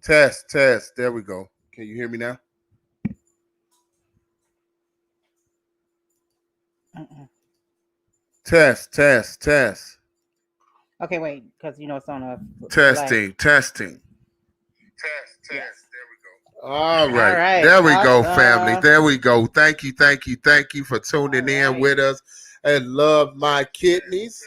Test, test. There we go. Can you hear me now? Mm-mm. Test, test, test. Okay, wait, because it's on a delay. Testing, testing. Test, Yes. test. There we go. All All right. right. There we go, family. Awesome. There we go. Thank you, thank you, thank you for All tuning in right. with us and love my kidneys.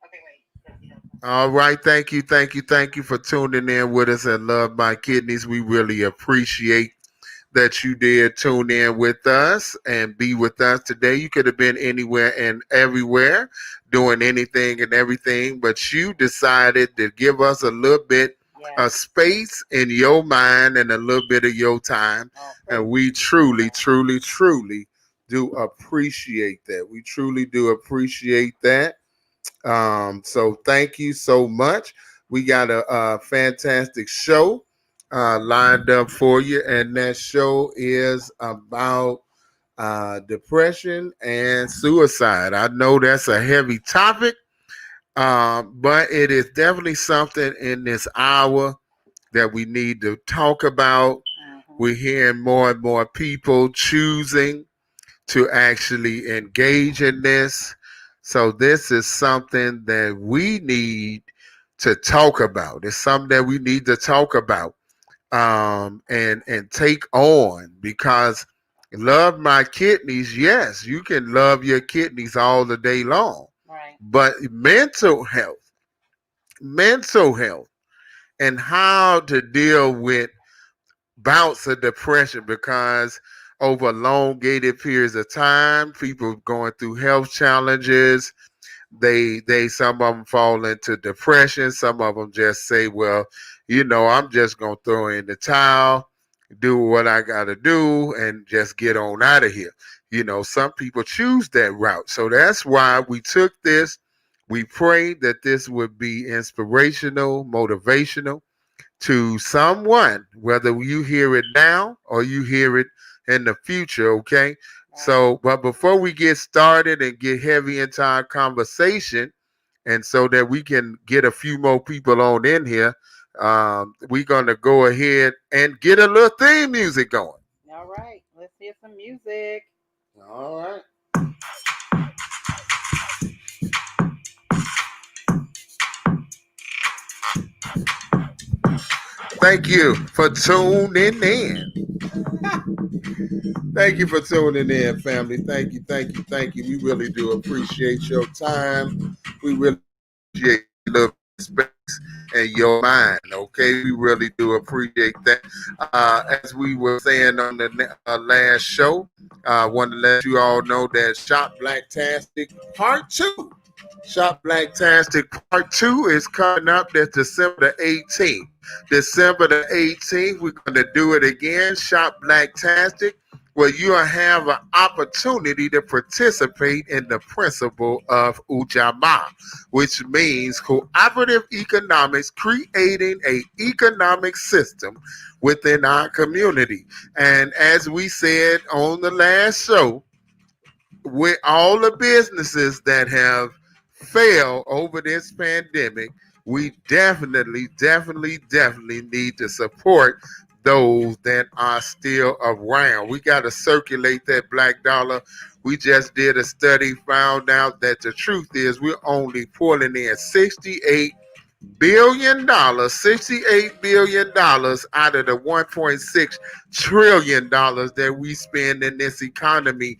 Okay, wait. All right. Thank you, thank you, thank you for tuning in with us and love my kidneys. We really appreciate that you did tune in with us and be with us today. You could have been anywhere and everywhere doing anything and everything, but you decided to give us a little bit of Yes. space in your mind and a little bit of your time. Oh, And praise we be to truly, God. truly, truly do appreciate that. We truly do appreciate that. So thank you so much. We got a fantastic show lined up for you, and that show is about depression and suicide. I know that's a heavy topic, but it is definitely something in this hour that we need to talk about. Mm-hmm. We're hearing more and more people choosing to actually engage in this. So this is something that we need to talk about. It's something that we need to talk about and take on because love my kidneys. Yes, you can love your kidneys all the day long, Right. but mental health, and how to deal with bouts of depression because over elongated periods of time, people going through health challenges. They some of them fall into depression. Some of them just say, well, I'm just gonna throw in the towel, do what I gotta do, and just get on out of here. Some people choose that route. So that's why we took this. We prayed that this would be inspirational, motivational to someone, whether you hear it now or you hear it in the future, okay? Right. So, but before we get started and get heavy into our conversation, and so that we can get a few more people on in here, we're going to go ahead and get a little theme music going. All right. Let's hear some music. All right. Thank you for tuning in. Thank you for tuning in, family. Thank you, thank you, thank you. We really do appreciate your time. We really appreciate your little space and your mind. Okay, we really do appreciate that. As we were saying on the last show, I want to let you all know that Shop Blacktastic Part 2. Shop Blacktastic Part 2 is coming up. That's December the 18th. December the 18th, we're going to do it again. Shop Blacktastic, where you will have an opportunity to participate in the principle of Ujamaa, which means cooperative economics, creating a economic system within our community. And as we said on the last show, with all the businesses that have failed over this pandemic, we definitely, definitely, definitely need to support those that are still around. We got to circulate that black dollar. We just did a study, found out that the truth is we're only pulling in $68 billion, $68 billion out of the $1.6 trillion that we spend in this economy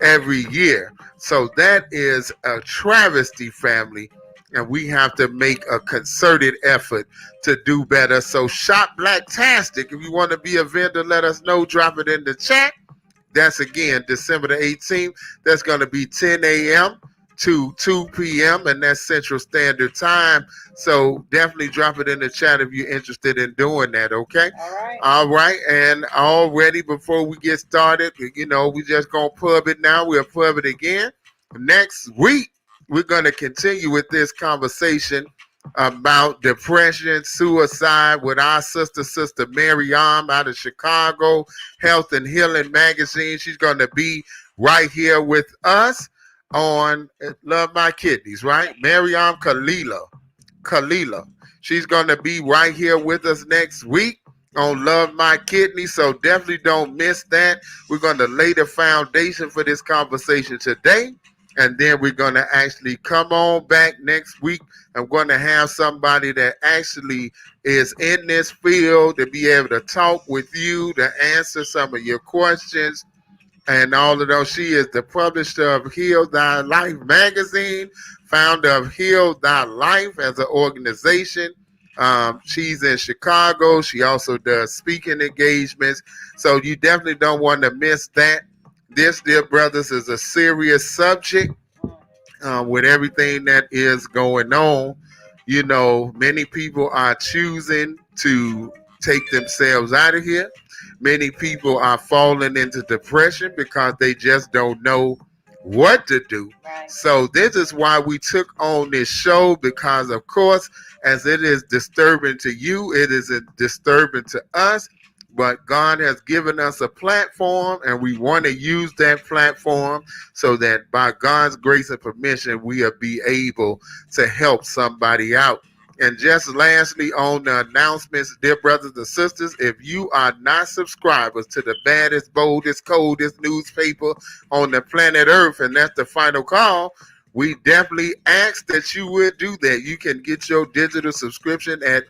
every year. So that is a travesty, family. And we have to make a concerted effort to do better. So shop Blacktastic. If you want to be a vendor, let us know. Drop it in the chat. That's again December the 18th. That's going to be 10 a.m. to 2 p.m. and that's Central Standard Time. So definitely drop it in the chat if you're interested in doing that, okay? All right. All right. And already before we get started, we just going to pub it now. We'll pub it again. Next week, we're going to continue with this conversation about depression, suicide with our sister Miriam out of Chicago, Health and Healing Magazine. She's going to be right here with us on Love My Kidneys, right? Miriam Kalila. She's going to be right here with us next week on Love My Kidney, so definitely don't miss that. We're going to lay the foundation for this conversation today, and then we're going to actually come on back next week. I'm going to have somebody that actually is in this field to be able to talk with you, to answer some of your questions and all of those. She is the publisher of Heal Thy Life magazine, founder of Heal Thy Life as an organization. She's in Chicago. She also does speaking engagements. So you definitely don't want to miss that. This, dear brothers, is a serious subject with everything that is going on. You know, many people are choosing to take themselves out of here. Many people are falling into depression because they just don't know what to do. Right. So this is why we took on this show, because of course, as it is disturbing to you, it is disturbing to us. But God has given us a platform, and we want to use that platform so that by God's grace and permission, we'll be able to help somebody out. And just lastly, on the announcements, dear brothers and sisters, if you are not subscribers to the baddest, boldest, coldest newspaper on the planet Earth, and that's the Final Call, we definitely ask that you would do that. You can get your digital subscription at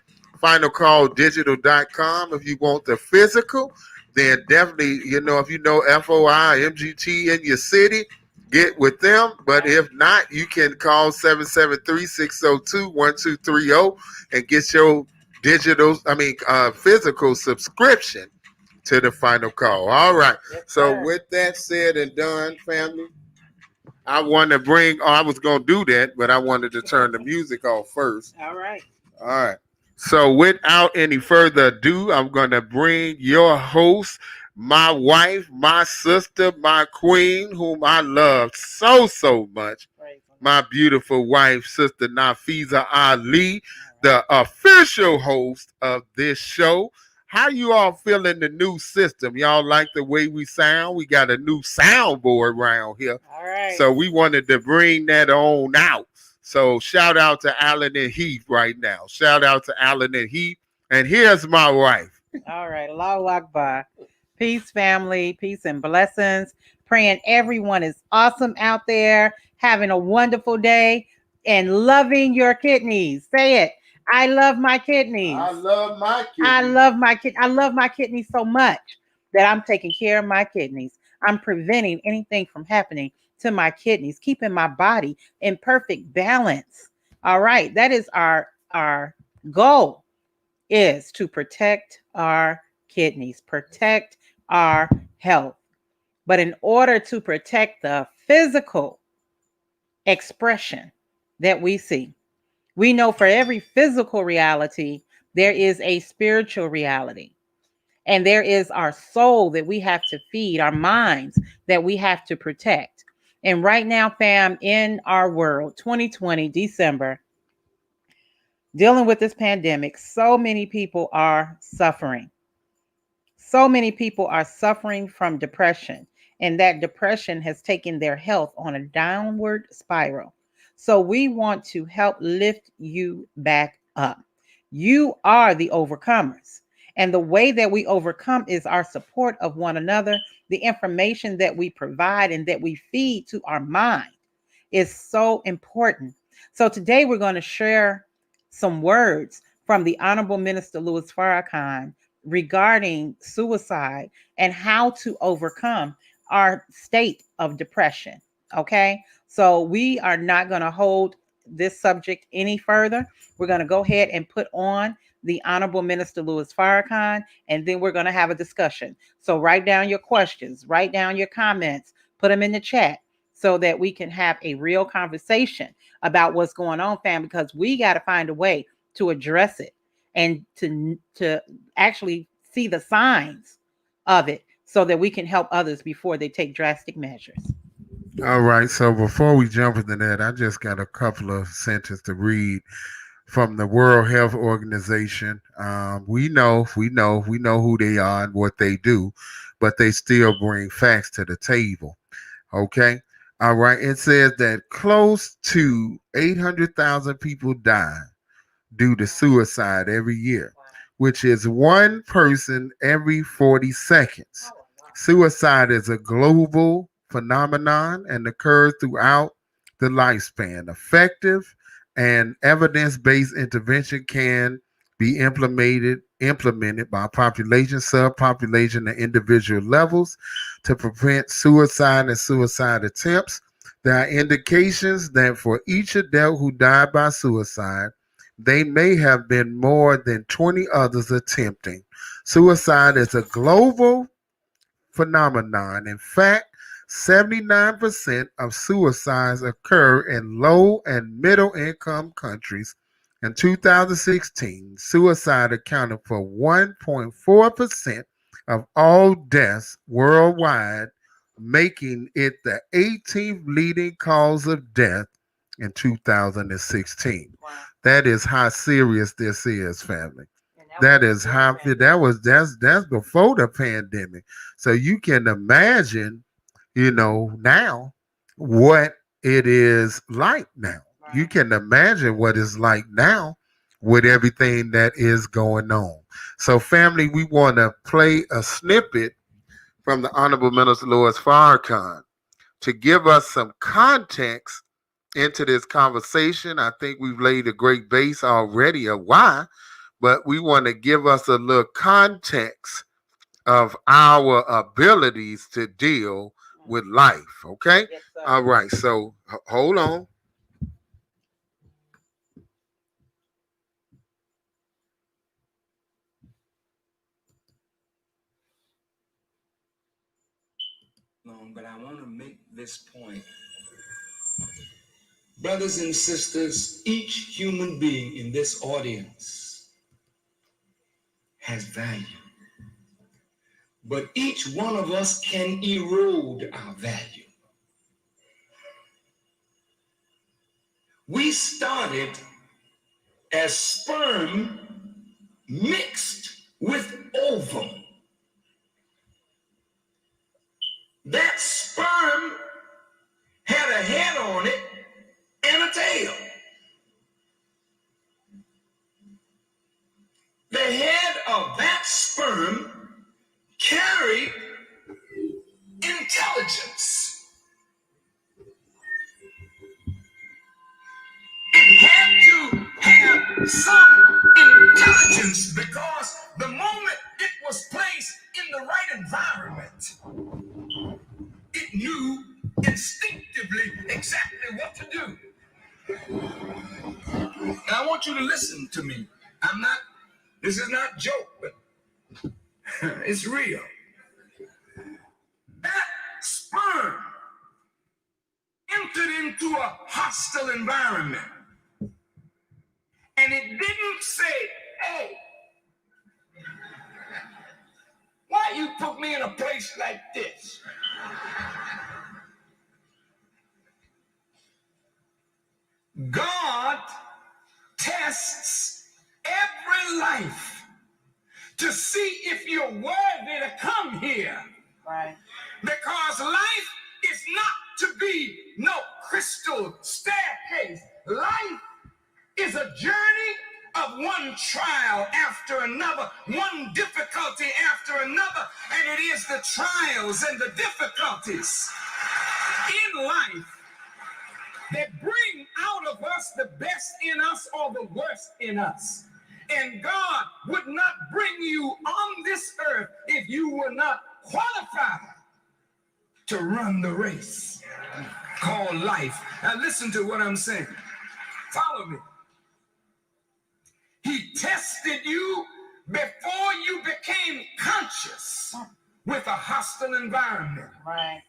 finalcalldigital.com. If you want the physical, then definitely, if you know FOI, MGT in your city, get with them. But if not, you can call 773-602-1230 and get your physical subscription to the Final Call. All right. Yes, so sir. with that said and done, family, I want to I was going to do that, but I wanted to turn the music off first. All right. All right. So without any further ado, I'm going to bring your host, my wife, my sister, my queen, whom I love so, so much. Praise the Lord. My beautiful wife, Sister Nafiza Ali, the official host of this show. How you all feeling the new system? Y'all like the way we sound? We got a new soundboard around here. All right. So we wanted to bring that on out. So shout out to Allen and Heath right now. Shout out to Allen and Heath. And here's my wife. All right. Allahu Akbar. Peace, family. Peace and blessings. Praying everyone is awesome out there, having a wonderful day, and loving your kidneys. Say it. I love my kidneys. I love my kidneys. I love my I love my kidneys so much that I'm taking care of my kidneys. I'm preventing anything from happening to my kidneys, keeping my body in perfect balance. All right. That is our goal, is to protect our kidneys, protect our health. But in order to protect the physical expression that we see, we know for every physical reality, there is a spiritual reality. And there is our soul that we have to feed, our minds that we have to protect. And right now, fam, in our world, 2020, December, dealing with this pandemic, so many people are suffering. So many people are suffering from depression, and that depression has taken their health on a downward spiral. So we want to help lift you back up. You are the overcomers. And the way that we overcome is our support of one another, the information that we provide and that we feed to our mind is so important. So today we're going to share some words from the Honorable Minister Louis Farrakhan regarding suicide and how to overcome our state of depression. Okay, so we are not going to hold this subject any further. We're going to go ahead and put on the Honorable Minister Louis Farrakhan, and then we're going to have a discussion. So write down your questions, write down your comments, put them in the chat so that we can have a real conversation about what's going on, fam, because we got to find a way to address it and to actually see the signs of it so that we can help others before they take drastic measures. All right. So before we jump into that, I just got a couple of sentences to read from the World Health Organization. We know who they are and what they do, but they still bring facts to the table. Okay. All right. It says that close to 800,000 people died due to suicide every year, which is one person every 40 seconds. Suicide is a global phenomenon and occurs throughout the lifespan. Effective and evidence-based intervention can be implemented by population, subpopulation, and individual levels to prevent suicide and suicide attempts. There are indications that for each adult who died by suicide, they may have been more than 20 others attempting. Suicide is a global phenomenon. In fact, 79% of suicides occur in low and middle income countries. In 2016, suicide accounted for 1.4% of all deaths worldwide, making it the 18th leading cause of death in 2016. Wow. That is how serious this is, family. And that was That is before the how pandemic. that's before the pandemic. So you can imagine, now what it is like now. You Right. can imagine what it's like now with everything that is going on. So, family, we want to play a snippet from the Honorable Minister Louis Farrakhan to give us some context into this conversation. I think we've laid a great base already of why, but we want to give us a little context of our abilities to deal with life. Okay? Yes, sir. All right. So hold on. But I want to make this point. Brothers and sisters, each human being in this audience has value. But each one of us can erode our value. We started as sperm mixed with ovum. That sperm had a head on it and a tail. The head of that sperm carried intelligence. It had to have some intelligence because the moment it was placed in the right environment, it knew instinctively exactly what to do. Now, I want you to listen to me. This is not a joke, but it's real. That sperm entered into a hostile environment. And it didn't say, hey, why you put me in a place like this? God tests every life to see if you're worthy to come here. Right. Because life is not to be no crystal staircase. Life is a journey of one trial after another, one difficulty after another, and it is the trials and the difficulties in life that bring out of us the best in us or the worst in us. And God would not bring you on this earth if you were not qualified to run the race called life. Now listen to what I'm saying. Follow me. He tested you before you became conscious with a hostile environment. Right.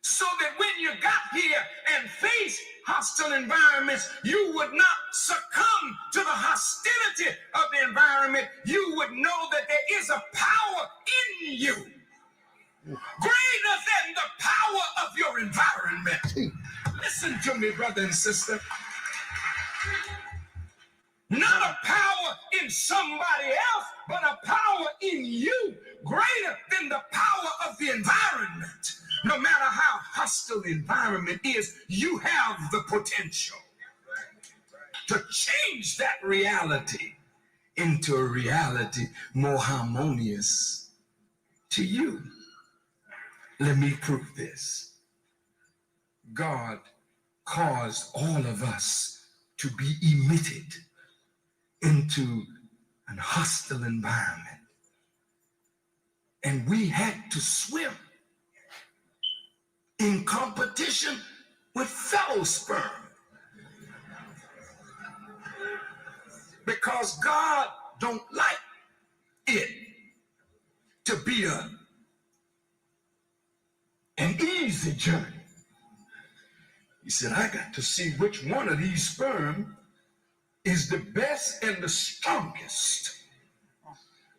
So that when you got here and faced hostile environments, you would not succumb to the hostility of the environment. You would know that there is a power in you greater than the power of your environment. Listen to me, brother and sister. Not a power in somebody else, but a power in you greater than the power of the environment. No matter how hostile the environment is, you have the potential. to change that reality into a reality more harmonious to you. Let me prove this. God caused all of us to be emitted into an hostile environment. And we had to swim in competition with fellow sperm. Because God don't like it to be an easy journey. He said, I got to see which one of these sperm is the best and the strongest.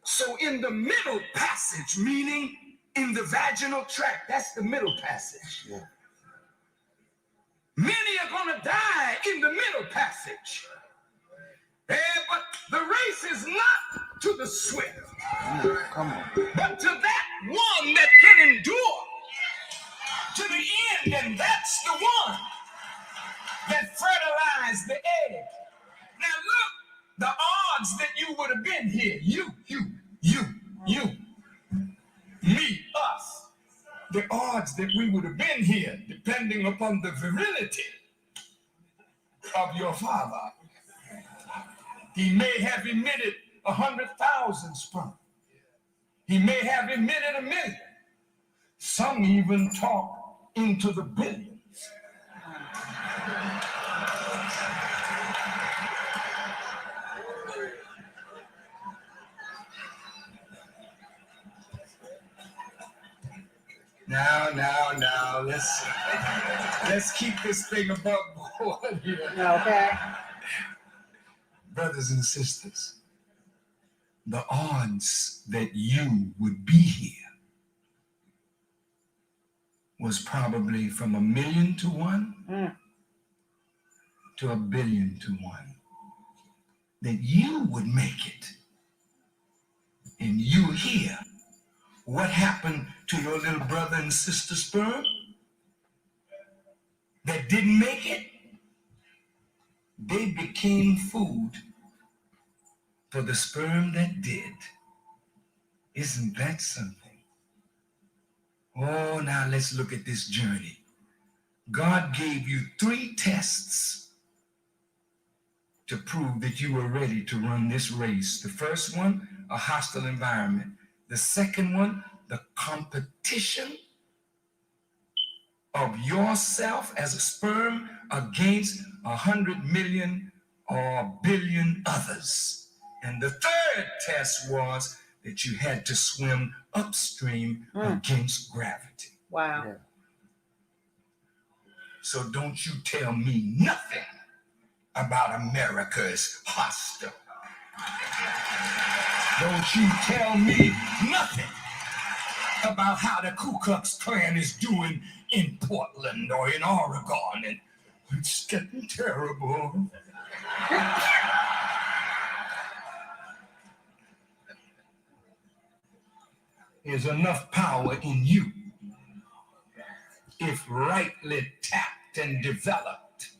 So in the middle passage, meaning in the vaginal tract, that's the middle passage. Yeah. Many are going to die in the middle passage. But the race is not to the swift, Come on. but to that one that can endure to the end. And that's the one that fertilized the egg. Now look, the odds that you would have been here, you, me, us, the odds that we would have been here, depending upon the virility of your father. He may have emitted 100,000 sperm. He may have emitted 1 million. Some even talk into the billions. Now, let's keep this thing above board here. Okay. Brothers and sisters, the odds that you would be here was probably from 1 million to 1 to 1 billion to 1. That you would make it. And you here. What happened to your little brother and sister sperm that didn't make it? They became food for the sperm that did. Isn't that something? Oh, now let's look at this journey. God gave you 3 tests to prove that you were ready to run this race. The first one, a hostile environment. The second one, the competition of yourself as a sperm against 100 million or billion others. And the third test was that you had to swim upstream against gravity. Wow. Yeah. So don't you tell me nothing about America's hostile. Don't you tell me nothing about how the Ku Klux Klan is doing in Portland or in Oregon. And it's getting terrible. There's enough power in you, if rightly tapped and developed,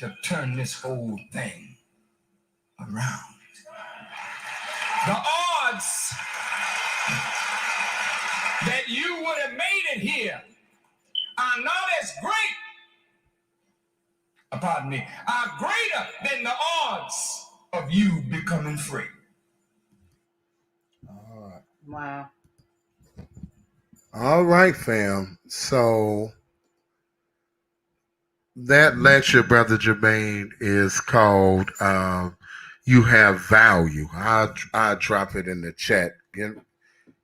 to turn this whole thing around. The odds that you would have made it here are not as great, are greater than the odds of you becoming free. All right. Wow. All right, fam. So that lecture, Brother Jermaine, is called You Have Value. I'll drop it in the chat. Give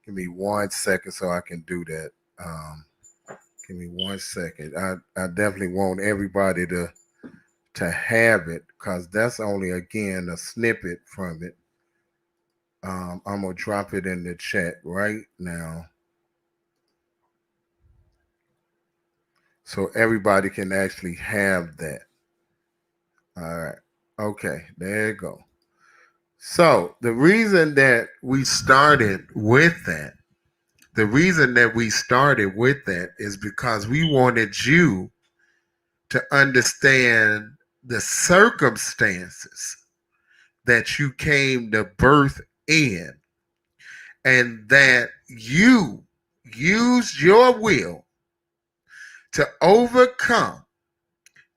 me 1 second so I can do that. Give me 1 second. I definitely want everybody to have it because that's only, again, a snippet from it. I'm going to drop it in the chat right now so everybody can actually have that. All right. Okay, there you go. So the reason that we started with that, is because we wanted you to understand the circumstances that you came to birth in, and that you used your will to overcome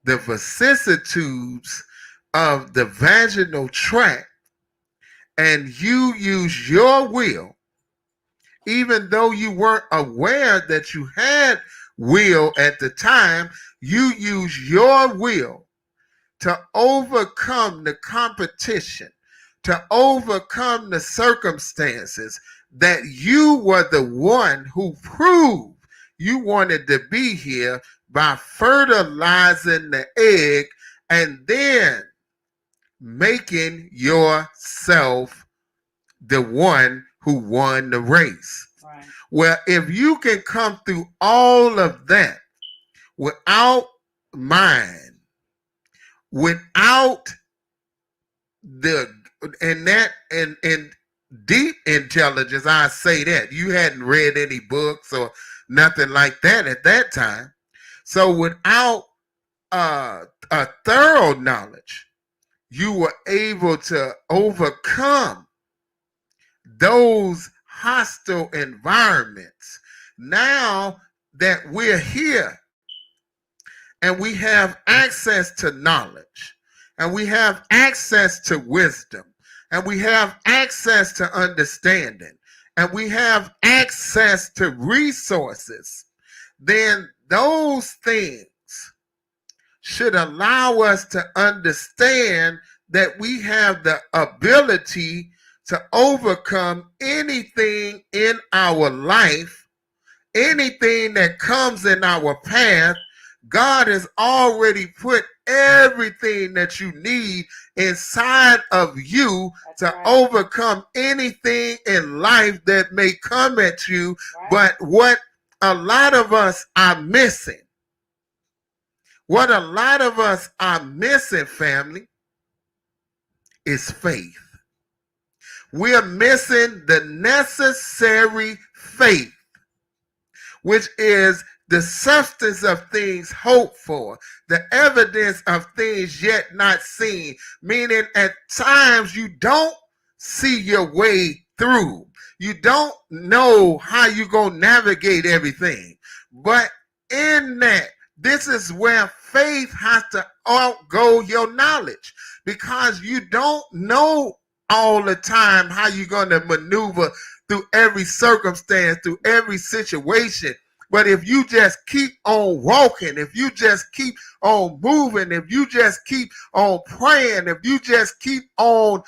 the vicissitudes of the vaginal tract, and you use your will, even though you weren't aware that you had will at the time, you use your will to overcome the competition, to overcome the circumstances, that you were the one who proved you wanted to be here by fertilizing the egg and then making yourself the one who won the race. Right. Well, if you can come through all of that without mind, without the and deep intelligence, I say that you hadn't read any books or nothing like that at that time. So without a thorough knowledge, you were able to overcome those hostile environments. Now that we're here and we have access to knowledge, and we have access to wisdom, and we have access to understanding, and we have access to resources, then those things should allow us to understand that we have the ability to overcome anything in our life, anything that comes in our path. God has already put everything that you need inside of you to overcome anything in life that may come at you. But what a lot of us are missing, family, is faith. We're missing the necessary faith, which is the substance of things hoped for, the evidence of things yet not seen. Meaning at times you don't see your way through. You don't know how you're going to navigate everything. But in that, this is where faith has to outgo your knowledge, because you don't know all the time how you're going to maneuver through every circumstance, through every situation. But if you just keep on walking, if you just keep on moving, if you just keep on praying, if you just keep on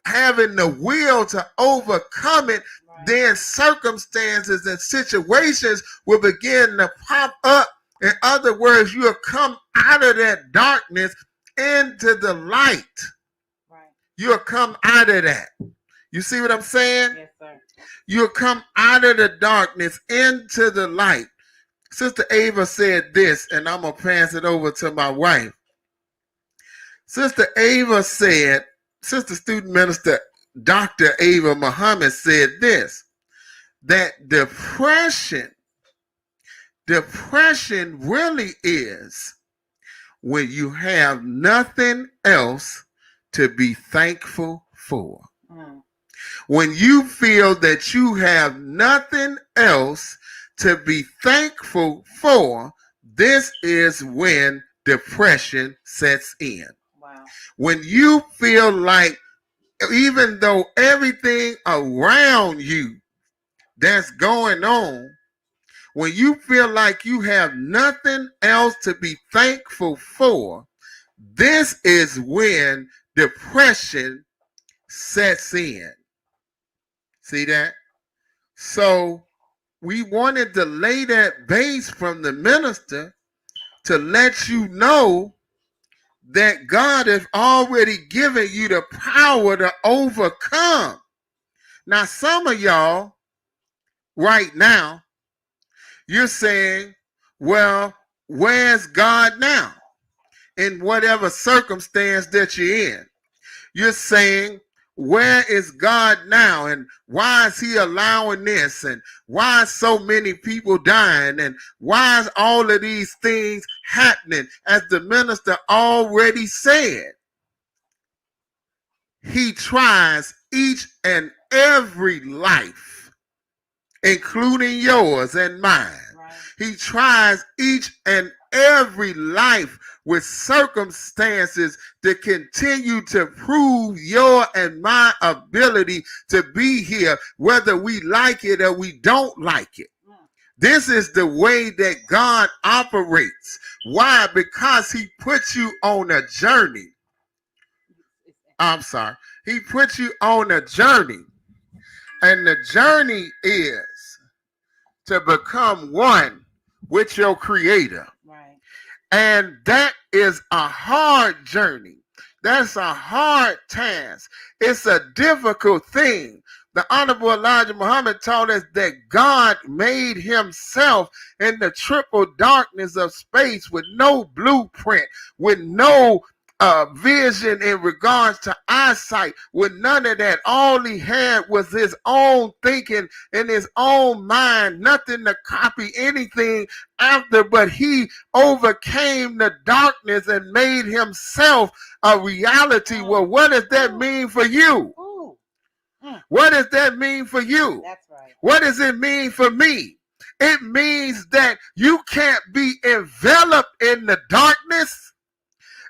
having the will to overcome it, then circumstances and situations will begin to pop up. In other words, you'll come out of that darkness into the light. Right. You'll come out of that. You see what I'm saying? Yes, sir. You'll come out of the darkness into the light. Sister Ava said this, and I'm going to pass it over to my wife. Sister Ava said, Sister Student Minister Dr. Ava Muhammad said this, that depression really is when you have nothing else to be thankful for. When you feel that you have nothing else to be thankful for, this is when depression sets in. Wow. When you feel like, even though everything around you that's going on, when you feel like you have nothing else to be thankful for, this is when depression sets in. See that? So we wanted to lay that base from the minister to let you know that God has already given you the power to overcome. Now, some of y'all right now, you're saying, well, where's God now? In whatever circumstance that you're in. You're saying, Where is God now? And why is he allowing this? And why is so many people dying? And why is all of these things happening? As the minister already said, he tries each and every life, including yours and mine. Right. He tries each and every life with circumstances to continue to prove your and my ability to be here, whether we like it or we don't like it. This is the way that God operates. Why? Because he puts you on a journey. I'm sorry. He puts you on a journey. And the journey is to become one with your creator. Right. And that is a hard journey. That's a hard task. It's a difficult thing. The Honorable Elijah Muhammad taught us that God made himself in the triple darkness of space with no blueprint, with no vision in regards to eyesight, with none of that. All he had was his own thinking in his own mind, nothing to copy anything after, but he overcame the darkness and made himself a reality. Well, what does that mean for you? What does that mean for you? That's right. What does it mean for me? It means that you can't be enveloped in the darkness.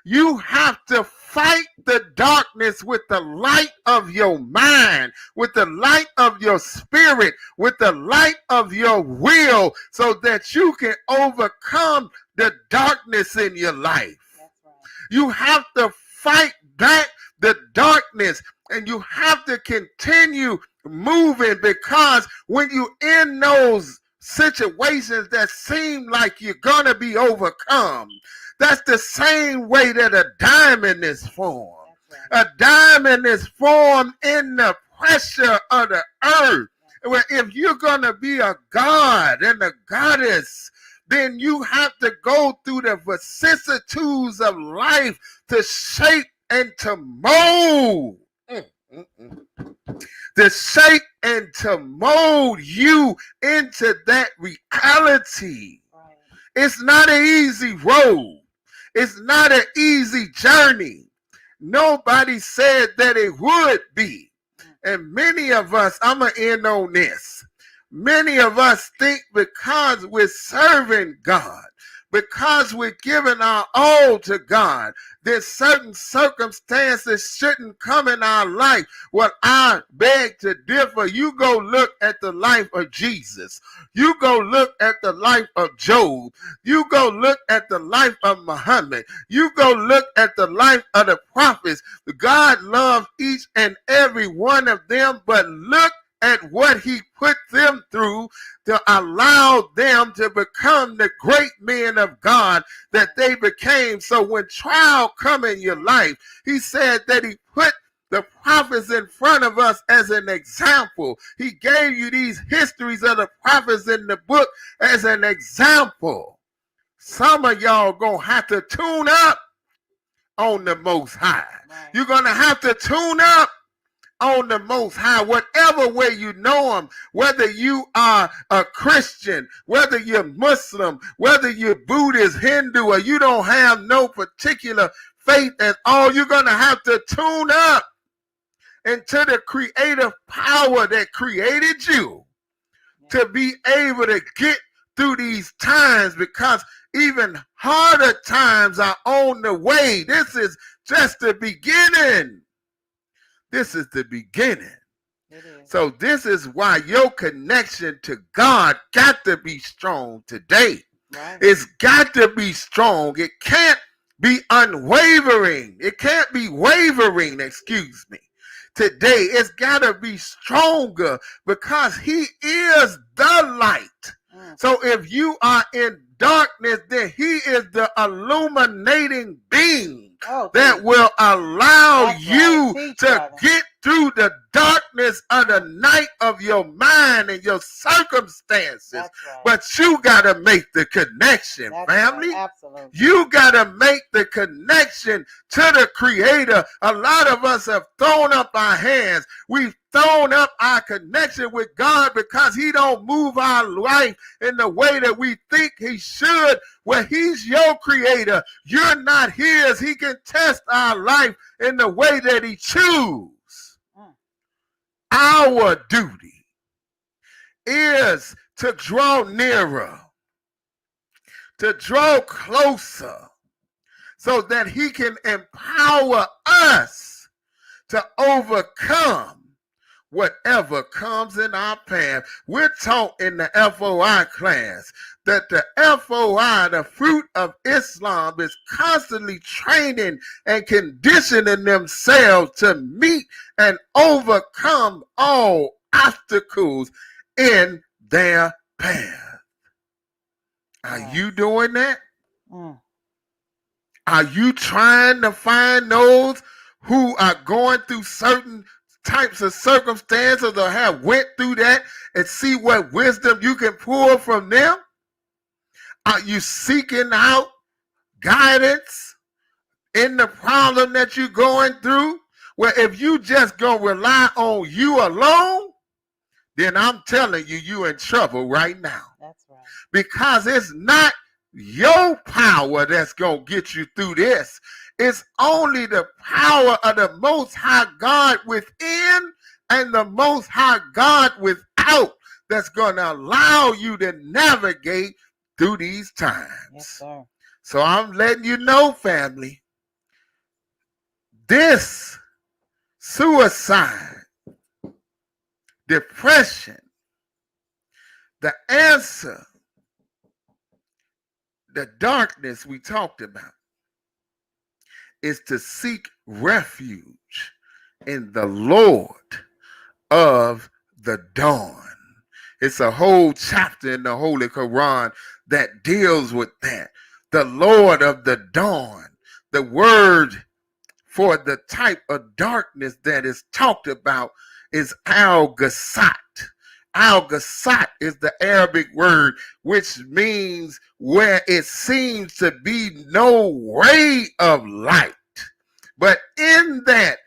You have to fight the darkness with the light of your mind, with the light of your spirit, with the light of your will, so that you can overcome the darkness in your life. That's right. You have to fight back the darkness, and you have to continue moving, because when you're in those situations that seem like you're going to be overcome, that's the same way that a diamond is formed. Right. A diamond is formed in the pressure of the earth. Well, if you're going to be a god and a goddess, then you have to go through the vicissitudes of life to shape and to mold. To shape and to mold you into that reality. Right. It's not an easy road. It's not an easy journey. Nobody said that it would be. And many of us, I'm going to end on this. Many of us think because we're serving God, because we're giving our all to God, that certain circumstances shouldn't come in our life. Well, I beg to differ. You go look at the life of Jesus. You go look at the life of Job. You go look at the life of Muhammad. You go look at the life of the prophets. God loved each and every one of them, but look at what he put them through to allow them to become the great men of God that they became. So when trial come in your life, he said that he put the prophets in front of us as an example. He gave you these histories of the prophets in the book as an example. Some of y'all gonna have to tune up on the Most High. Right. You're gonna have to tune up on the Most High, whatever way you know him, whether you are a Christian, whether you're Muslim, whether you're Buddhist, Hindu, or you don't have no particular faith at all, you're going to have to tune up into the creative power that created you to be able to get through these times, because even harder times are on the way. This is just the beginning. This is the beginning. So this is why your connection to God got to be strong today. Right. It's got to be strong. It can't be unwavering. It can't be wavering, excuse me. Today, it's got to be stronger, because he is the light. So if you are in darkness, then he is the illuminating being that will allow you to get through the darkness darkness of the night of your mind and your circumstances. That's right. But you got to make the connection, That's family. right. Absolutely. You got to make the connection to the Creator. A lot of us have thrown up our hands. We've thrown up our connection with God because He don't move our life in the way that we think He should. Well, He's your Creator. You're not His. He can test our life in the way that He chooses. Our duty is to draw nearer, to draw closer, so that He can empower us to overcome whatever comes in our path. We're taught in the FOI class that the FOI, the fruit of Islam, is constantly training and conditioning themselves to meet and overcome all obstacles in their path. Are you doing that? Are you trying to find those who are going through certain types of circumstances or have went through that and see what wisdom you can pull from them? Are you seeking out guidance in the problem that you're going through? Well, if you just gonna rely on you alone, then I'm telling you, you're in trouble right now. That's right. Because it's not your power that's gonna get you through this. It's only the power of the Most High God within and the Most High God without that's going to allow you to navigate through these times. Yes, sir. So I'm letting you know, family, this suicide, depression, the answer, the darkness we talked about, is to seek refuge in the Lord of the dawn. It's a whole chapter in the Holy Quran that deals with that. The Lord of the dawn. The word for the type of darkness that is talked about is al-Ghasat. Al-Ghasat is the Arabic word which means where it seems to be no ray of light. But in that,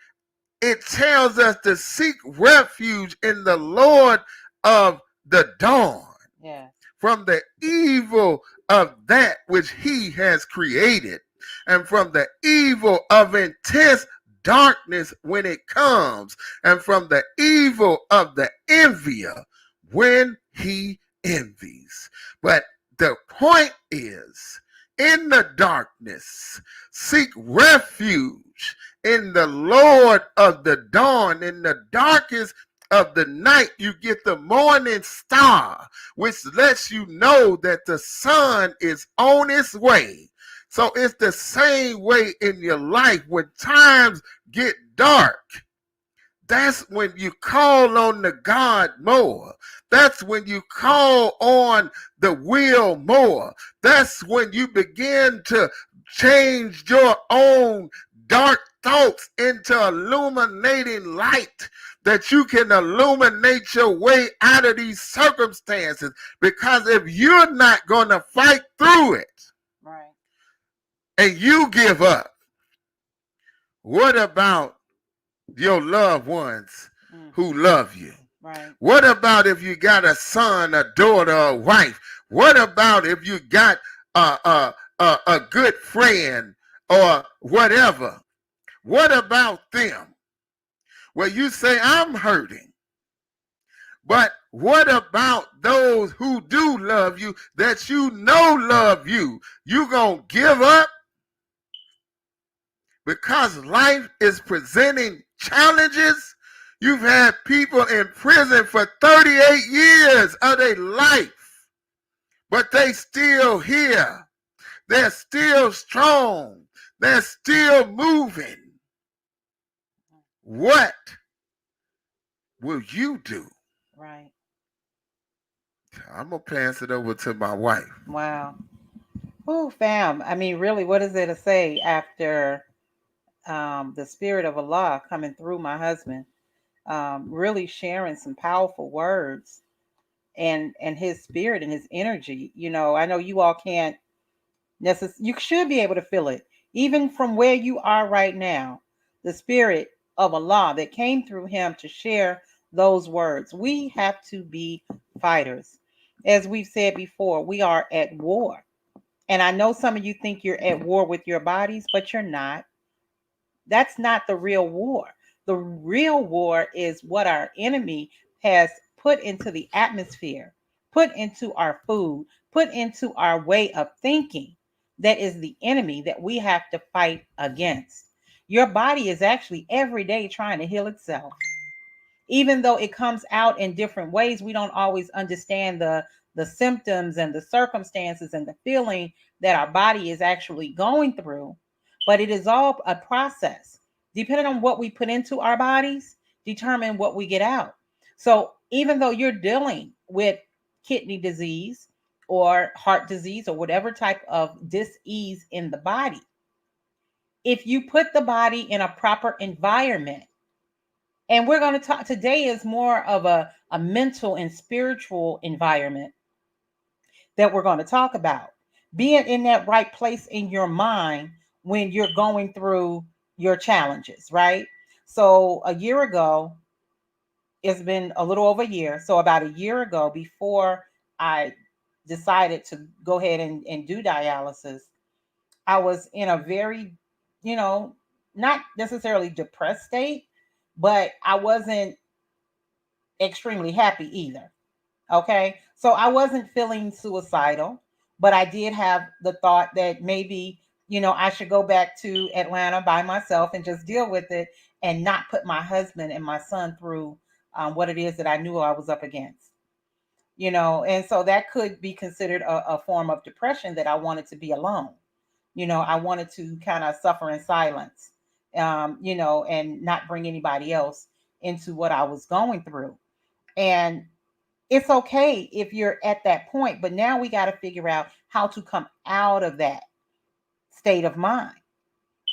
it tells us to seek refuge in the Lord of the dawn. Yeah. From the evil of that which He has created, and from the evil of intense darkness when it comes, and from the evil of the envier when he envies. But the point is, in the darkness, seek refuge in the Lord of the dawn. In the darkest of the night, you get the morning star, which lets you know that the sun is on its way. So it's the same way in your life. When times get dark, that's when you call on the God more. That's when you call on the will more. That's when you begin to change your own dark thoughts into illuminating light, that you can illuminate your way out of these circumstances. Because if you're not going to fight through it, right, and you give up, what about your loved ones who love you? right. What about if you got a son, a daughter, a wife? What about if you got a good friend or whatever? What about them? Well, you say, I'm hurting. But what about those who do love you, that you know love you? You gonna give up? Because life is presenting challenges. You've had people in prison for 38 years of their life, but they still here. They're still strong. They're still moving. What will you do? Right. I'm going to pass it over to my wife. Wow. Oh, fam. I mean, really, what is there to say after the spirit of Allah coming through my husband? really sharing some powerful words and his spirit and his energy. I know you all can't you should be able to feel it, even from where you are right now. The spirit of Allah that came through him to share those words. We have to be fighters. As we've said before, we are at war. And I know some of you think you're at war with your bodies, but you're not. That's not the real war. The real war is what our enemy has put into the atmosphere, put into our food, put into our way of thinking. That is the enemy that we have to fight against. Your body is actually every day trying to heal itself. Even though it comes out in different ways, we don't always understand the symptoms and the circumstances and the feeling that our body is actually going through. But it is all a process. Depending on what we put into our bodies, determine what we get out. So even though you're dealing with kidney disease or heart disease or whatever type of dis-ease in the body, if you put the body in a proper environment, and we're going to talk today is more of a mental and spiritual environment that we're going to talk about. Being in that right place in your mind when you're going through your challenges, right? So a year ago, it's been a little over a year. So about a year ago, before I decided to go ahead and do dialysis, I was in a very, you know, not necessarily depressed state, but I wasn't extremely happy either. Okay. So I wasn't feeling suicidal, but I did have the thought that maybe, I should go back to Atlanta by myself and just deal with it and not put my husband and my son through what it is that I knew I was up against. And so that could be considered a form of depression, that I wanted to be alone. I wanted to kind of suffer in silence, and not bring anybody else into what I was going through. And it's okay if you're at that point, but now we got to figure out how to come out of that state of mind.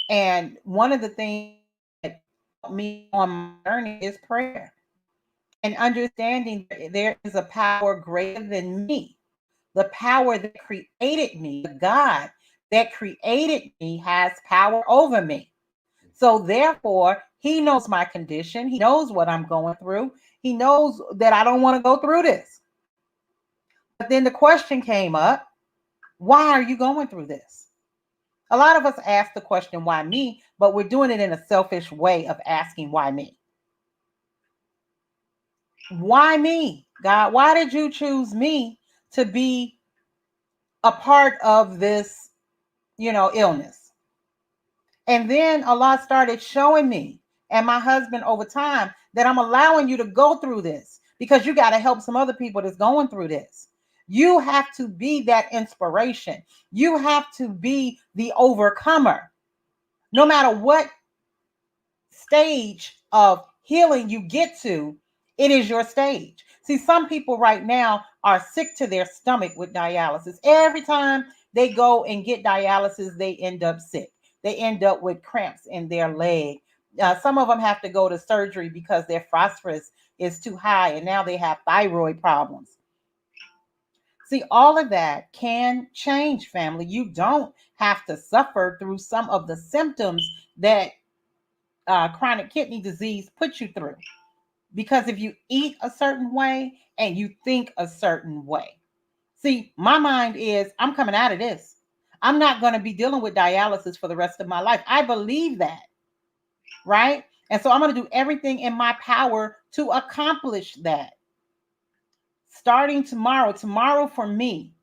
And one of the things that helped me on my journey is prayer and understanding that there is a power greater than me. The power that created me, the God that created me, has power over me. So therefore, he knows my condition. He knows what I'm going through. He knows that I don't want to go through this. But then the question came up, why are you going through this? A lot of us ask the question, why me? But we're doing it in a selfish way of asking, why me? Why me? God, why did you choose me to be a part of this, illness? And then Allah started showing me and my husband over time that I'm allowing you to go through this because you got to help some other people that's going through this. You have to be that inspiration. You have to be the overcomer. No matter what stage of healing you get to, it is your stage. See, some people right now are sick to their stomach with dialysis. Every time they go and get dialysis, they end up sick. They end up with cramps in their leg. Some of them have to go to surgery because their phosphorus is too high, and now they have thyroid problems. See, all of that can change, family. You don't have to suffer through some of the symptoms that chronic kidney disease puts you through. Because if you eat a certain way and you think a certain way, see, my mind is, I'm coming out of this. I'm not going to be dealing with dialysis for the rest of my life. I believe that, right? And so I'm going to do everything in my power to accomplish that. Starting tomorrow for me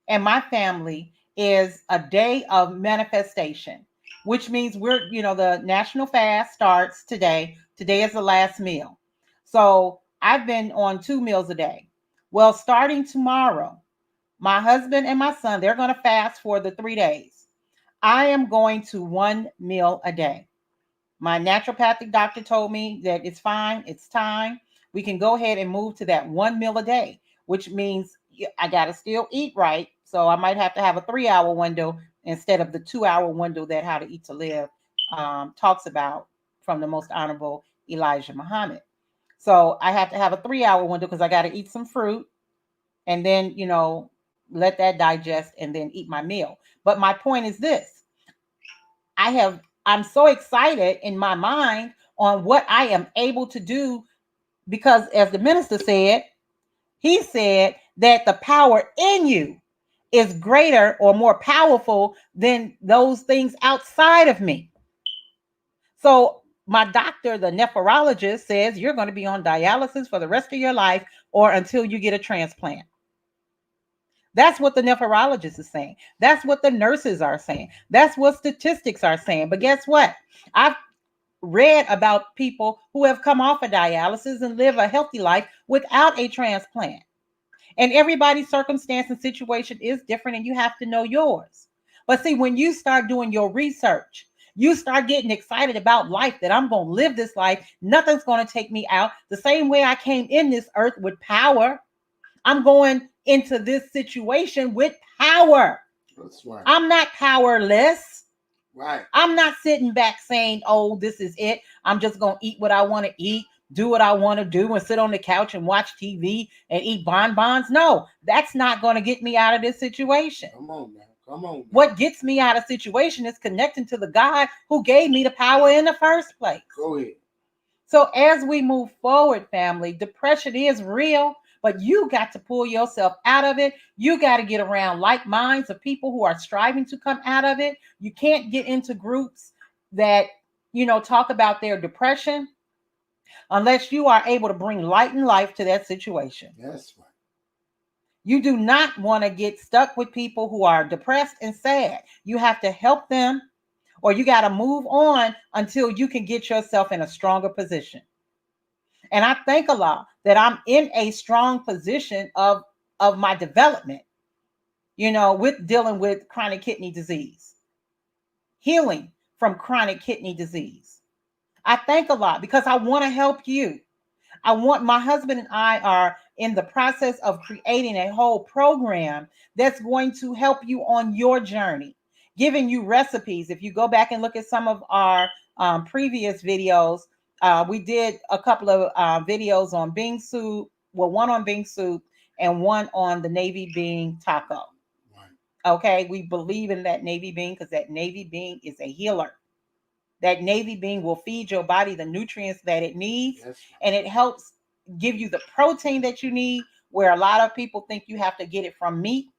and my family is a day of manifestation, which means the national fast starts today. Today is the last meal. So I've been on 2 meals a day. Well, starting tomorrow, my husband and my son, they're going to fast for the 3 days. I am going to 1 meal a day. My naturopathic doctor told me that it's fine. It's time. We can go ahead and move to that 1 meal a day, which means I got to still eat right. So I might have to have a 3-hour window instead of the 2-hour window that How to Eat to Live talks about from the most honorable Elijah Muhammad. So I have to have a 3 hour window because I got to eat some fruit and then, let that digest and then eat my meal. But my point is this: I'm so excited in my mind on what I am able to do because, as the minister said, he said that the power in you is greater or more powerful than those things outside of me. So my doctor, the nephrologist, says you're going to be on dialysis for the rest of your life or until you get a transplant. That's what the nephrologist is saying. That's what the nurses are saying. That's what statistics are saying. But guess what? I've read about people who have come off of dialysis and live a healthy life without a transplant. And everybody's circumstance and situation is different, and you have to know yours. But see, when you start doing your research, you start getting excited about life, that I'm going to live this life. Nothing's going to take me out. The same way I came in this earth with power, I'm going into this situation with power. That's right. I'm not powerless. Right. I'm not sitting back saying, oh, this is it. I'm just going to eat what I want to eat, do what I want to do, and sit on the couch and watch TV and eat bonbons. No, that's not going to get me out of this situation. Come on now. Come on now. What gets me out of situation is connecting to the God who gave me the power in the first place. Go ahead. So as we move forward, family, depression is real, but you got to pull yourself out of it. You got to get around like minds of people who are striving to come out of it. You can't get into groups that, talk about their depression unless you are able to bring light and life to that situation. That's right. You do not want to get stuck with people who are depressed and sad. You have to help them, or you got to move on until you can get yourself in a stronger position. And I thank Allah that I'm in a strong position of my development, with dealing with chronic kidney disease, healing from chronic kidney disease. I thank Allah because I want to help you. My husband and I are in the process of creating a whole program that's going to help you on your journey, giving you recipes. If you go back and look at some of our previous videos, we did a couple of videos on bean soup. Well, one on bean soup and one on the navy bean taco. Right. Okay, we believe in that navy bean because that navy bean is a healer. That navy bean will feed your body the nutrients that it needs, and it helps give you the protein that you need, where a lot of people think you have to get it from meat.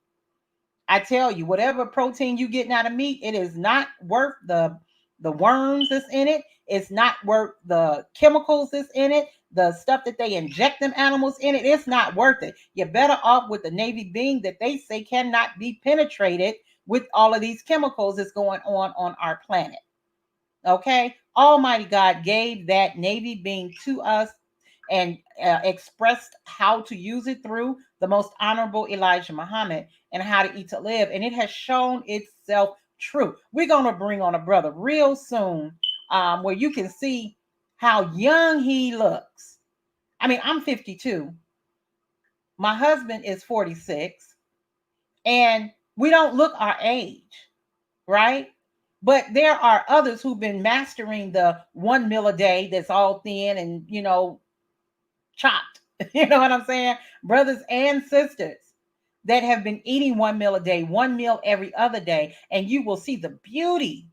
I tell you, whatever protein you getting out of meat, it is not worth the worms that's in it. It's not worth the chemicals that's in it, the stuff that they inject them animals in it. It's not worth it. You're better off with the navy bean that they say cannot be penetrated with all of these chemicals that's going on our planet. Okay, Almighty God gave that navy bean to us and expressed how to use it through the most honorable Elijah Muhammad and how to eat to live. And it has shown itself true. We're going to bring on a brother real soon where you can see how young he looks. I mean, I'm 52. My husband is 46. And we don't look our age, right? But there are others who've been mastering the 1 meal a day that's all thin and, chopped. You know what I'm saying? Brothers and sisters that have been eating 1 meal a day, 1 meal every other day, and you will see the beauty.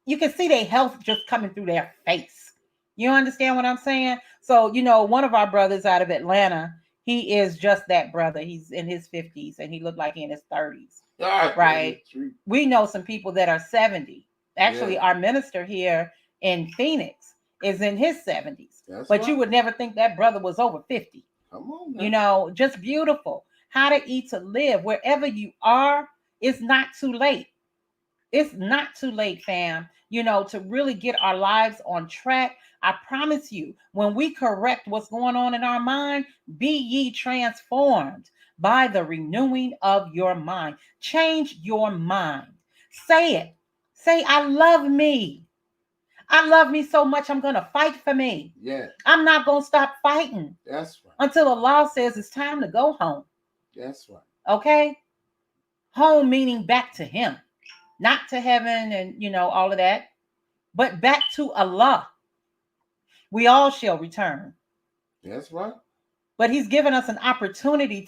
You can see their health just coming through their face. You understand what I'm saying? So, one of our brothers out of Atlanta, he is just that brother. He's in his 50s and he looked like in his 30s. Right. We know some people that are 70. Actually, our minister here in Phoenix is in his 70s. But you would never think that brother was over 50. Come on now. Just beautiful. How to eat to live. Wherever you are, it's not too late. It's not too late, fam, to really get our lives on track. I promise you, when we correct what's going on in our mind, be ye transformed by the renewing of your mind. Change your mind. Say it. Say, I love me. I love me so much, I'm going to fight for me. Yeah. I'm not going to stop fighting. That's right. Until the law says it's time to go home. That's right. Okay? Home meaning back to him. Not to heaven and, all of that, but back to Allah. We all shall return. That's right. But he's given us an opportunity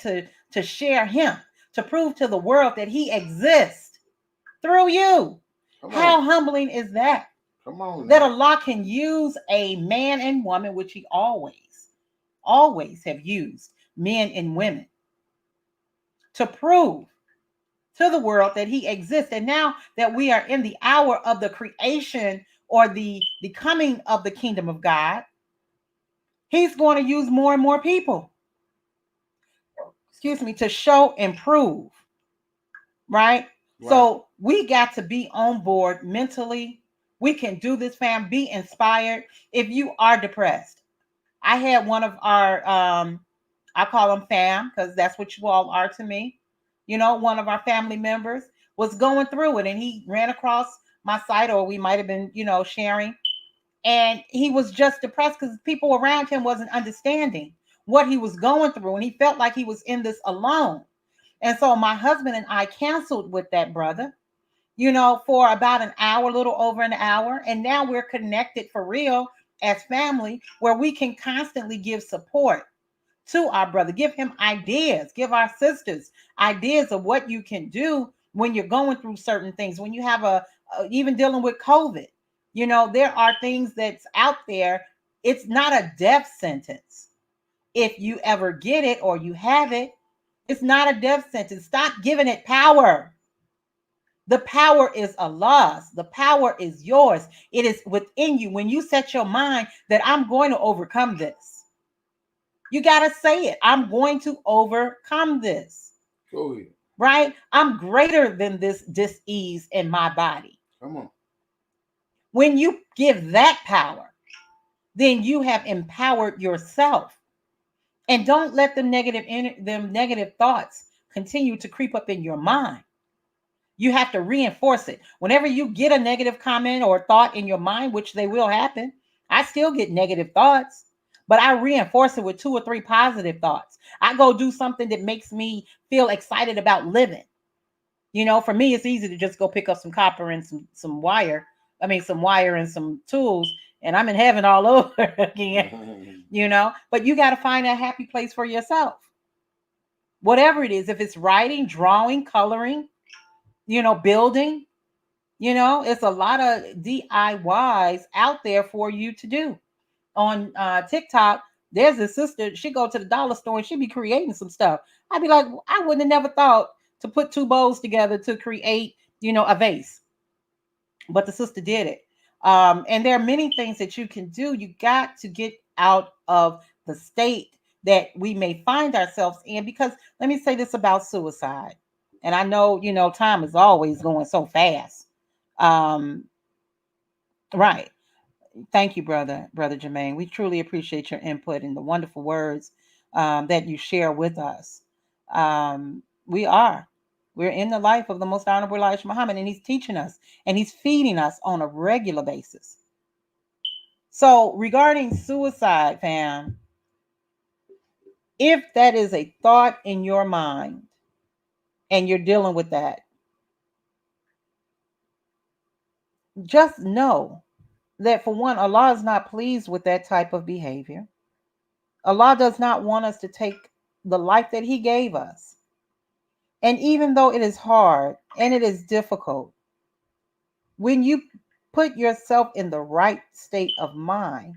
to share him, to prove to the world that he exists through you. Come How on. humbling is that? Come on That now. Allah can use a man and woman, which he always have used men and women to prove to the world that he exists. And now that we are in the hour of the creation or the coming of the kingdom of God, he's going to use more and more people, excuse me, to show and prove, right? Right. So we got to be on board mentally. We can do this, fam. Be inspired. If you are depressed, I had one of our I call them fam because that's what you all are to me. You know, one of our family members was going through it and he ran across my site, or we might have been, sharing. And he was just depressed because people around him wasn't understanding what he was going through. And he felt like he was in this alone. And so my husband and I canceled with that brother, for about an hour, a little over an hour. And now we're connected for real as family, where we can constantly give support to our brother, give him ideas, give our sisters ideas of what you can do when you're going through certain things, when you have even dealing with COVID. There are things that's out there. It's not a death sentence. If you ever get it or you have it, it's not a death sentence. Stop giving it power. The power is Allah's. The power is yours. It is within you. When you set your mind that I'm going to overcome this, you got to say it. I'm going to overcome this. Go ahead. Right? I'm greater than this dis-ease in my body. Come on. When you give that power, then you have empowered yourself. And don't let them negative thoughts continue to creep up in your mind. You have to reinforce it. Whenever you get a negative comment or thought in your mind, which they will happen, I still get negative thoughts, but I reinforce it with 2 or 3 positive thoughts. I go do something that makes me feel excited about living. For me, it's easy to just go pick up some copper and some wire. I mean, some wire and some tools, and I'm in heaven all over again. But you got to find a happy place for yourself. Whatever it is, if it's writing, drawing, coloring, building, it's a lot of DIYs out there for you to do. On TikTok, there's a sister, she go to the dollar store and she be creating some stuff. I'd be like, I wouldn't have never thought to put 2 bowls together to create, a vase. But the sister did it. And there are many things that you can do. You got to get out of the state that we may find ourselves in, because let me say this about suicide. And I know, time is always going so fast. Um, right. Thank you, brother Jermaine. We truly appreciate your input and the wonderful words that you share with us. We're in the life of the most honorable Elijah Muhammad, and he's teaching us and he's feeding us on a regular basis. So regarding suicide, fam, if that is a thought in your mind and you're dealing with that, just know that, for one, Allah is not pleased with that type of behavior. Allah does not want us to take the life that he gave us. And even though it is hard and it is difficult, when you put yourself in the right state of mind,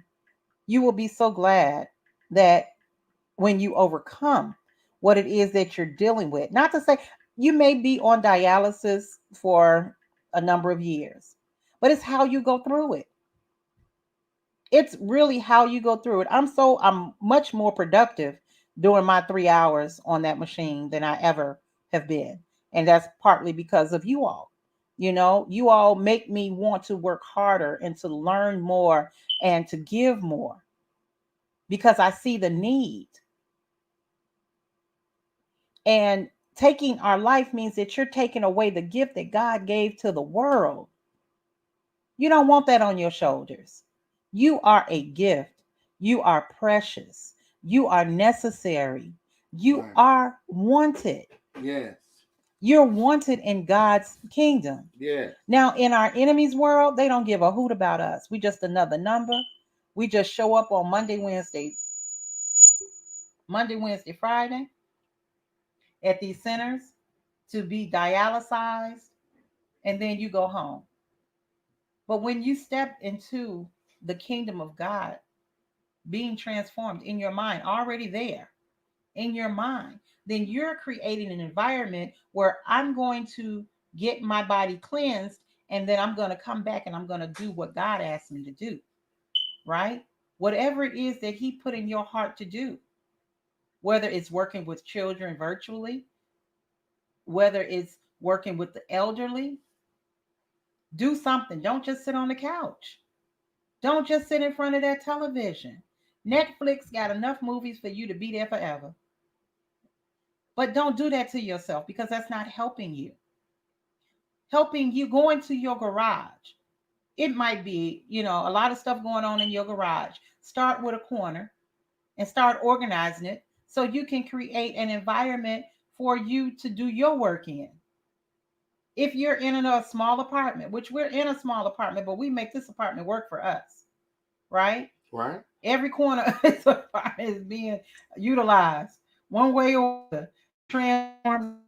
you will be so glad that when you overcome what it is that you're dealing with. Not to say you may be on dialysis for a number of years, but it's how you go through it. It's really how you go through it. I'm much more productive during my 3 hours on that machine than I ever have been. And that's partly because of you all. You all make me want to work harder and to learn more and to give more, because I see the need. And taking our life means that you're taking away the gift that God gave to the world. You don't want that on your shoulders. You are a gift. You are precious. You are necessary. You Right. are wanted. Yes. You're wanted in God's kingdom. Yes. Now, in our enemy's world, they don't give a hoot about us. We just another number. We just show up on Monday, Wednesday, Monday, Wednesday, Friday at these centers to be dialyzed, and then you go home. But when you step into the kingdom of God, being transformed in your mind, already there in your mind, then you're creating an environment where I'm going to get my body cleansed, and then I'm going to come back and I'm going to do what God asked me to do, right? Whatever it is that He put in your heart to do, whether it's working with children virtually, whether it's working with the elderly, do something. Don't just sit on the couch. Don't just sit in front of that television. Netflix got enough movies for you to be there forever. But don't do that to yourself, because that's not helping you. Helping you, going to your garage. It might be, a lot of stuff going on in your garage. Start with a corner and start organizing it so you can create an environment for you to do your work in. If you're in a small apartment, which we're in a small apartment, but we make this apartment work for us, right? Right. Every corner of this apartment is being utilized one way or another. It transforms.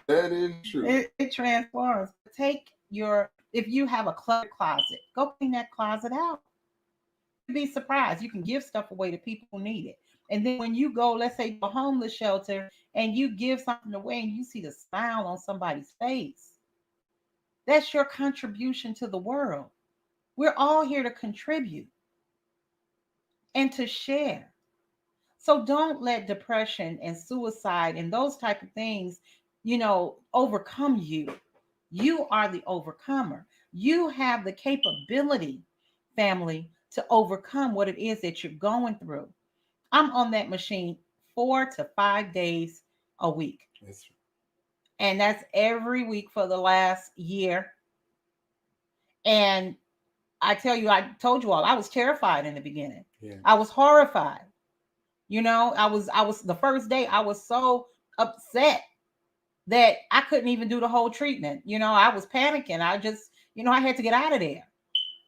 That is true. It transforms. Take your, if you have a cluttered closet, go clean that closet out. You'd be surprised. You can give stuff away to people who need it. And then when you go, let's say, to a homeless shelter and you give something away and you see the smile on somebody's face, that's your contribution to the world. We're all here to contribute and to share. So don't let depression and suicide and those type of things, overcome you. You are the overcomer. You have the capability, family, to overcome what it is that you're going through. I'm on that machine 4 to 5 days a week. That's And that's every week for the last year. And I told you all, I was terrified in the beginning. yeah. I was horrified. I was the first day I was so upset that I couldn't even do the whole treatment. I was panicking. I just, I had to get out of there.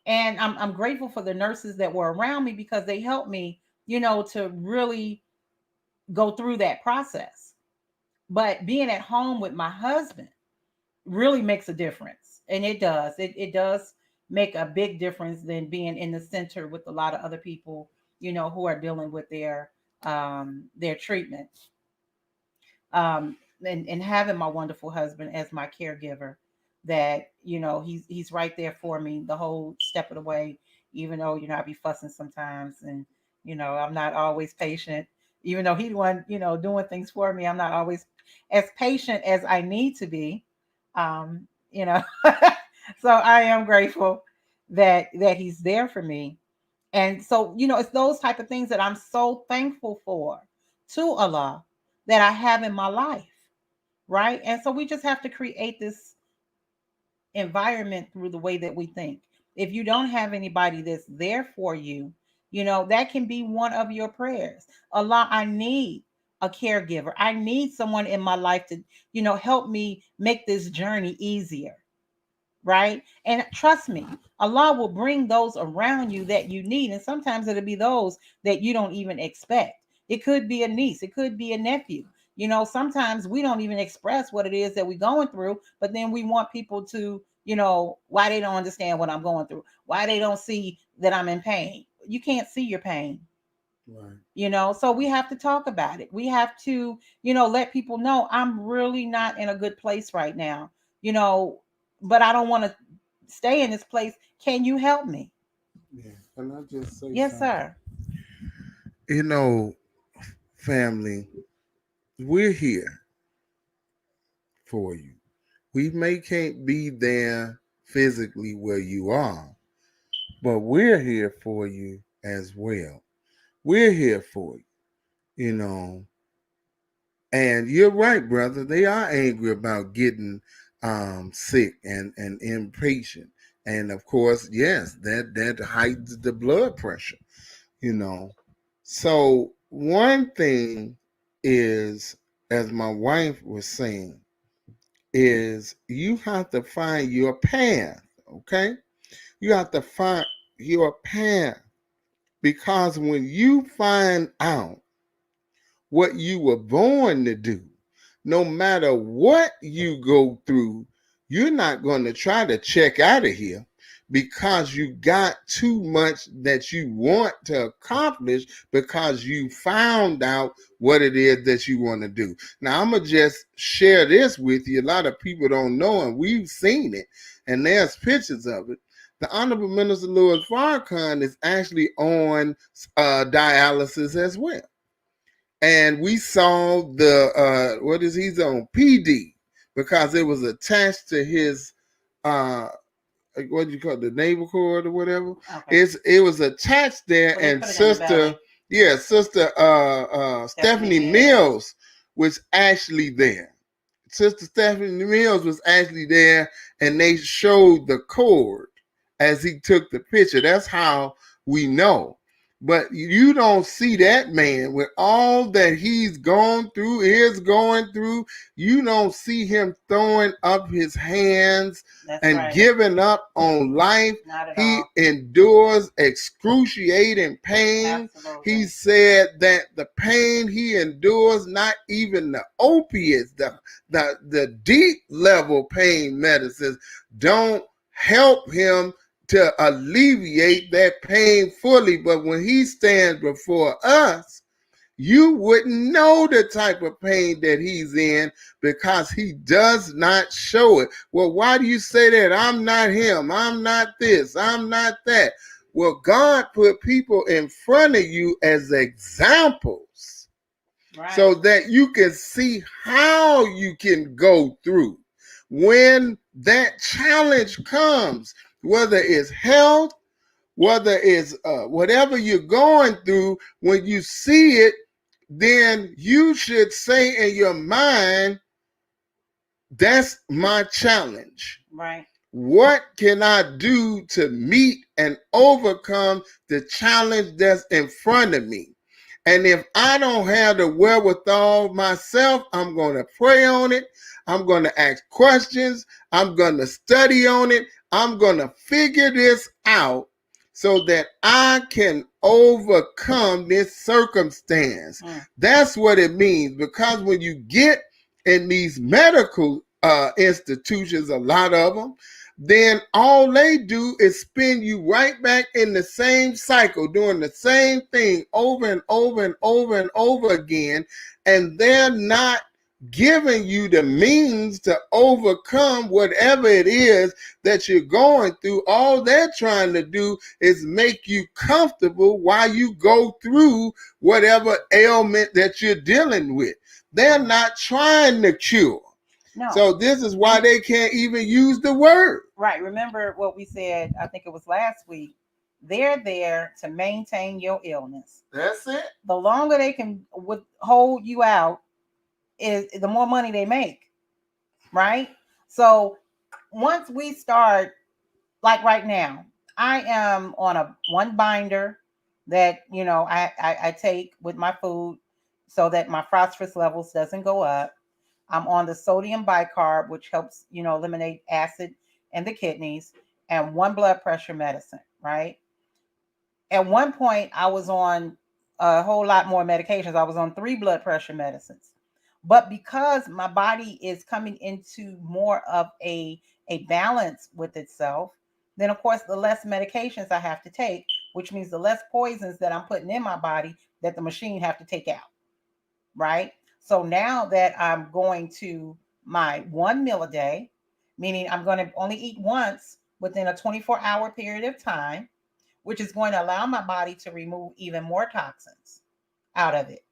And I'm grateful for the nurses that were around me because they helped me, to really go through that process. But being at home with my husband really makes a difference. And it does. It does make a big difference than being in the center with a lot of other people, who are dealing with their treatment. And having my wonderful husband as my caregiver, that he's right there for me the whole step of the way, even though I be fussing sometimes, and I'm not always patient, even though he the one doing things for me. I'm not always as patient as I need to be. um you know so I am grateful that he's there for me. And so, it's those type of things that I'm so thankful for, to Allah, that I have in my life, right? And so we just have to create this environment through the way that we think. If you don't have anybody that's there for you, that can be one of your prayers. Allah, I need a caregiver. I need someone in my life to, help me make this journey easier, right? And trust me, Allah will bring those around you that you need. And sometimes it'll be those that you don't even expect. It could be a niece, it could be a nephew. Sometimes we don't even express what it is that we're going through, but then we want people to, why they don't understand what I'm going through, why they don't see that I'm in pain. You can't see your pain. Right. So we have to talk about it. We have to, let people know I'm really not in a good place right now, but I don't want to stay in this place. Can you help me? Yeah. Can I just say Yes, something? sir. You know, family, we're here for you. We may can't be there physically where you are, but we're here for you as well. We're here for you, you know. And you're right, brother. They are angry about getting sick and impatient. And of course, yes, that heightens the blood pressure, you know. So one thing is, as my wife was saying, is you have to find your path, okay? You have to find your path. Because when you find out what you were born to do, no matter what you go through, you're not going to try to check out of here because you got too much that you want to accomplish because you found out what it is that you want to do. Now, I'm going to just share this with you. A lot of people don't know, and we've seen it, and there's pictures of it. The Honorable Minister Louis Farrakhan is actually on dialysis as well. And we saw the what is he's on PD because it was attached to his what do you call it, the naval cord or whatever. Okay. It was attached there, Well, they and put it in the belly. sister Stephanie Mills was actually there. Sister Stephanie Mills was actually there, and they showed the cord as he took the picture. That's how we know. But you don't see that man with all that he's gone through, is going through. You don't see him throwing up his hands and giving up on life. He endures excruciating pain. Absolutely. He said that the pain he endures, not even the opiates, the deep level pain medicines don't help him to alleviate that pain fully. But when he stands before us, you wouldn't know the type of pain that he's in because he does not show it. Well, why do you say that? I'm not him. I'm not this. I'm not that. Well, God put people in front of you as examples, right, so that you can see how you can go through when that challenge comes, whether it's health, whether it's whatever you're going through. When you see it, then you should say in your mind, that's my challenge. Right. What can I do to meet and overcome the challenge that's in front of me? And if I don't have the wherewithal myself, I'm going to pray on it. I'm going to ask questions. I'm going to study on it. I'm going to figure this out so that I can overcome this circumstance. That's what it means. Because when you get in these medical institutions, a lot of them, then all they do is spin you right back in the same cycle, doing the same thing over and over and over and over again. And they're not giving you the means to overcome whatever it is that you're going through. All they're trying to do is make you comfortable while you go through whatever ailment that you're dealing with. They're not trying to cure. No. So this is why they can't even use the word. Right. Remember what we said, I think it was last week. They're there to maintain your illness. That's it. The longer they can hold you out, is the more money they make. Right? So once we start, like right now, I am on a one binder that, I take with my food so that my phosphorus levels doesn't go up. I'm on the sodium bicarb, which helps, eliminate acid in the kidneys, and one blood pressure medicine, right? At one point, I was on a whole lot more medications. I was on 3 blood pressure medicines. But because my body is coming into more of a balance with itself, then of course, the less medications I have to take, which means the less poisons that I'm putting in my body that the machine have to take out, right? So now that I'm going to my 1 meal a day, meaning I'm going to only eat once within a 24-hour period of time, which is going to allow my body to remove even more toxins out of it,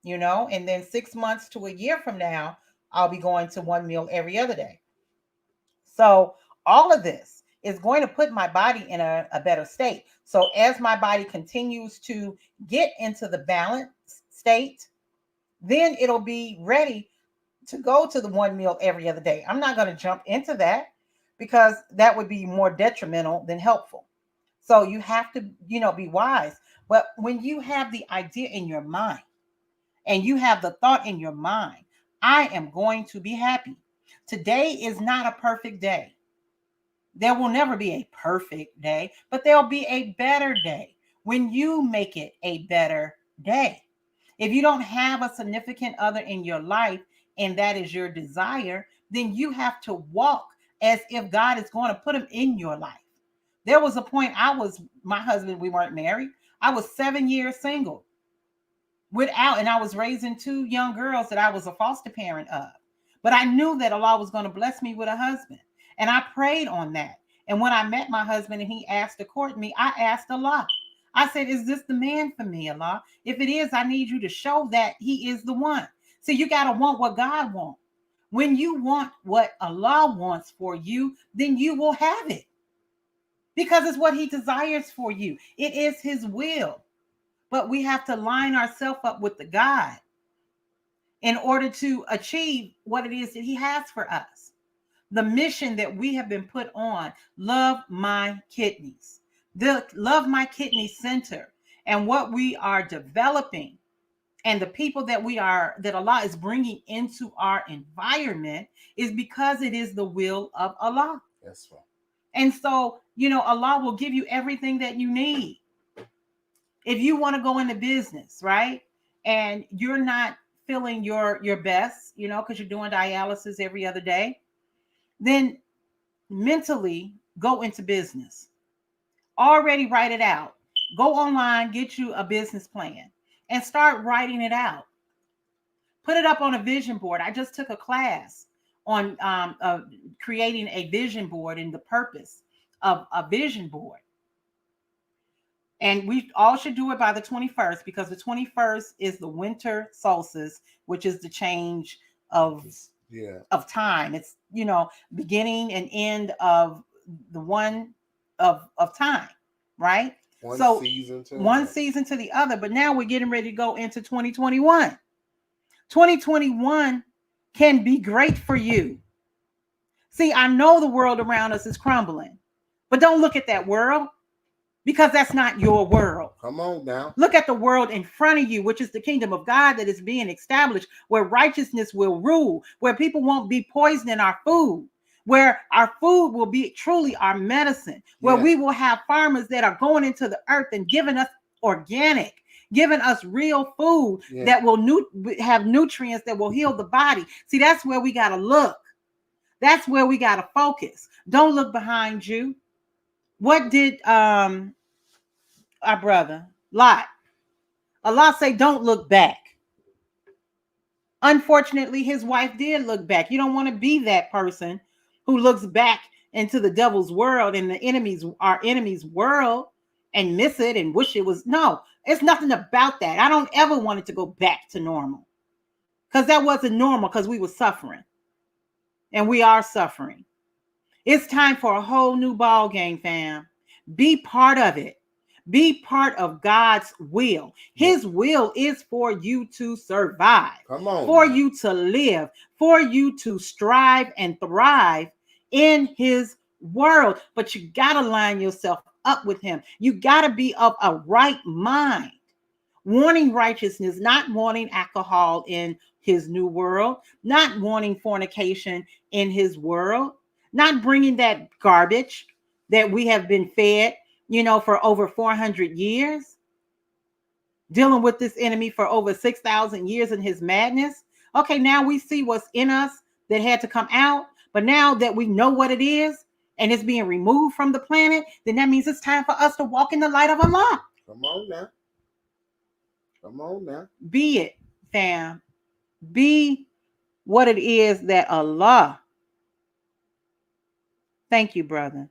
and then 6 months to a year from now, I'll be going to 1 meal every other day. So all of this is going to put my body in a better state. So as my body continues to get into the balanced state, then it'll be ready to go to the 1 meal every other day. I'm not going to jump into that because that would be more detrimental than helpful. So you have to, be wise. But when you have the idea in your mind and you have the thought in your mind, I am going to be happy. Today is not a perfect day. There will never be a perfect day, but there'll be a better day when you make it a better day. If you don't have a significant other in your life and that is your desire, then you have to walk as if God is going to put him in your life. There was a point my husband, we weren't married. I was 7 years single and I was raising 2 young girls that I was a foster parent of. But I knew that Allah was going to bless me with a husband. And I prayed on that. And when I met my husband and he asked to court me, I asked Allah. I said, is this the man for me, Allah? If it is, I need you to show that he is the one. See, you got to want what God wants. When you want what Allah wants for you, then you will have it. Because it's what he desires for you. It is his will. But we have to line ourselves up with the God in order to achieve what it is that he has for us. The mission that we have been put on, Love My Kidneys, the Love My Kidneys Center, and what we are developing and the people that Allah is bringing into our environment is because it is the will of Allah. That's right. And so, Allah will give you everything that you need. If you want to go into business, right? And you're not feeling your best, because you're doing dialysis every other day, then mentally go into business. Already write it out. Go online, get you a business plan and start writing it out. Put it up on a vision board. I just took a class on creating a vision board and the purpose of a vision board. And we all should do it by the 21st because the 21st is the winter solstice, which is the change of time. It's, beginning and end of the one of time, right? One season to the other. But now we're getting ready to go into 2021. 2021 can be great for you. See, I know the world around us is crumbling, but don't look at that world. Because that's not your world. Come on now. Look at the world in front of you, which is the kingdom of God that is being established, where righteousness will rule, where people won't be poisoning our food, where our food will be truly our medicine, where we will have farmers that are going into the earth and giving us organic, giving us real food that will have nutrients that will heal the body. See, that's where we got to look. That's where we got to focus. Don't look behind you. What did our brother Lot? Allah say, don't look back. Unfortunately, his wife did look back. You don't want to be that person who looks back into the devil's world and our enemy's world and miss it and wish it was. No, it's nothing about that. I don't ever want it to go back to normal because that wasn't normal because we were suffering and we are suffering. It's time for a whole new ball game, fam. Be part of it. Be part of God's will. His will is for you to survive, for you to live, for you to strive and thrive in his world. But you got to line yourself up with him. You got to be of a right mind, wanting righteousness, not wanting alcohol in his new world, not wanting fornication in his world, not bringing that garbage that we have been fed, for over 400 years, dealing with this enemy for over 6,000 years in his madness. Okay, now we see what's in us that had to come out. But now that we know what it is and it's being removed from the planet, then that means it's time for us to walk in the light of Allah. Come on now. Come on now. Be it, fam. Be what it is that Allah. Thank you, brother.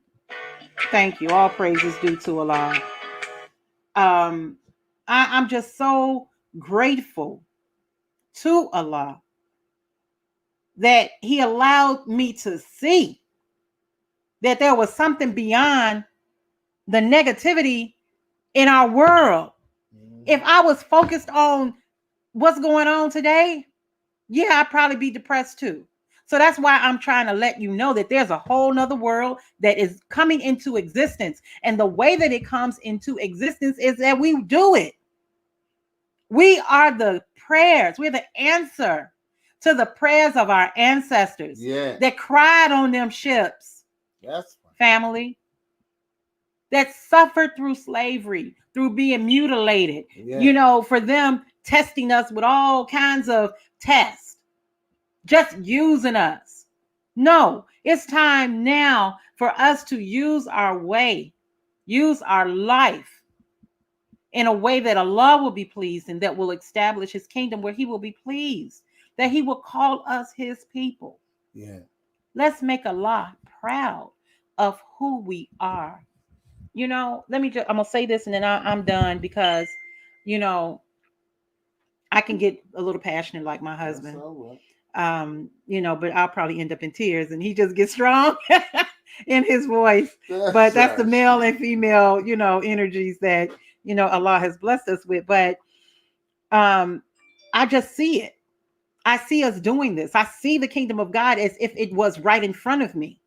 Thank you. All praises due to Allah. I'm just so grateful to Allah that he allowed me to see that there was something beyond the negativity in our world. If I was focused on what's going on today, I'd probably be depressed too. So that's why I'm trying to let you know that there's a whole nother world that is coming into existence. And the way that it comes into existence is that we do it. We are the prayers. We're the answer to the prayers of our ancestors that cried on them ships. Yes. Family. that suffered through slavery, through being mutilated, for them testing us with all kinds of tests, just using us. No, it's time now for us to use our way, use our life in a way that Allah will be pleased and that will establish his kingdom where he will be pleased, that he will call us his people. Yeah. Let's make Allah proud of who we are. Let me I'm going to say this and then I'm done because, you know, I can get a little passionate like my husband. That's all right. But I'll probably end up in tears and he just gets strong in his voice. That's But that's the right. male and female, energies that, Allah has blessed us with. But I just see it. I see us doing this. I see the kingdom of God as if it was right in front of me.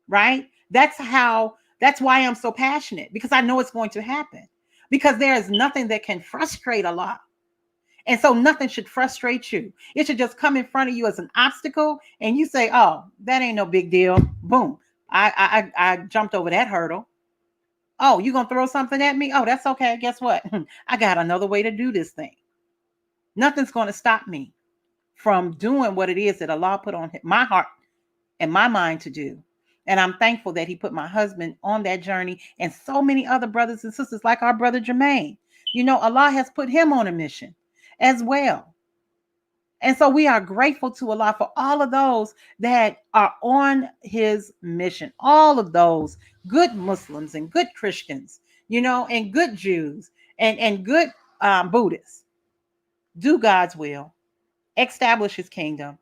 Right? That's why I'm so passionate, because I know it's going to happen. Because there is nothing that can frustrate Allah. And so nothing should frustrate you. It should just come in front of you as an obstacle and you say, oh, that ain't no big deal. Boom. I jumped over that hurdle. Oh, you gonna throw something at me? Oh, that's okay. Guess what? I got another way to do this thing. Nothing's going to stop me from doing what it is that Allah put on my heart and my mind to do. And I'm thankful that he put my husband on that journey and so many other brothers and sisters like our brother Jermaine. Allah has put him on a mission as well. And so we are grateful to Allah for all of those that are on his mission, all of those good Muslims and good Christians, and good Jews and good Buddhists. Do God's will, establish his kingdom.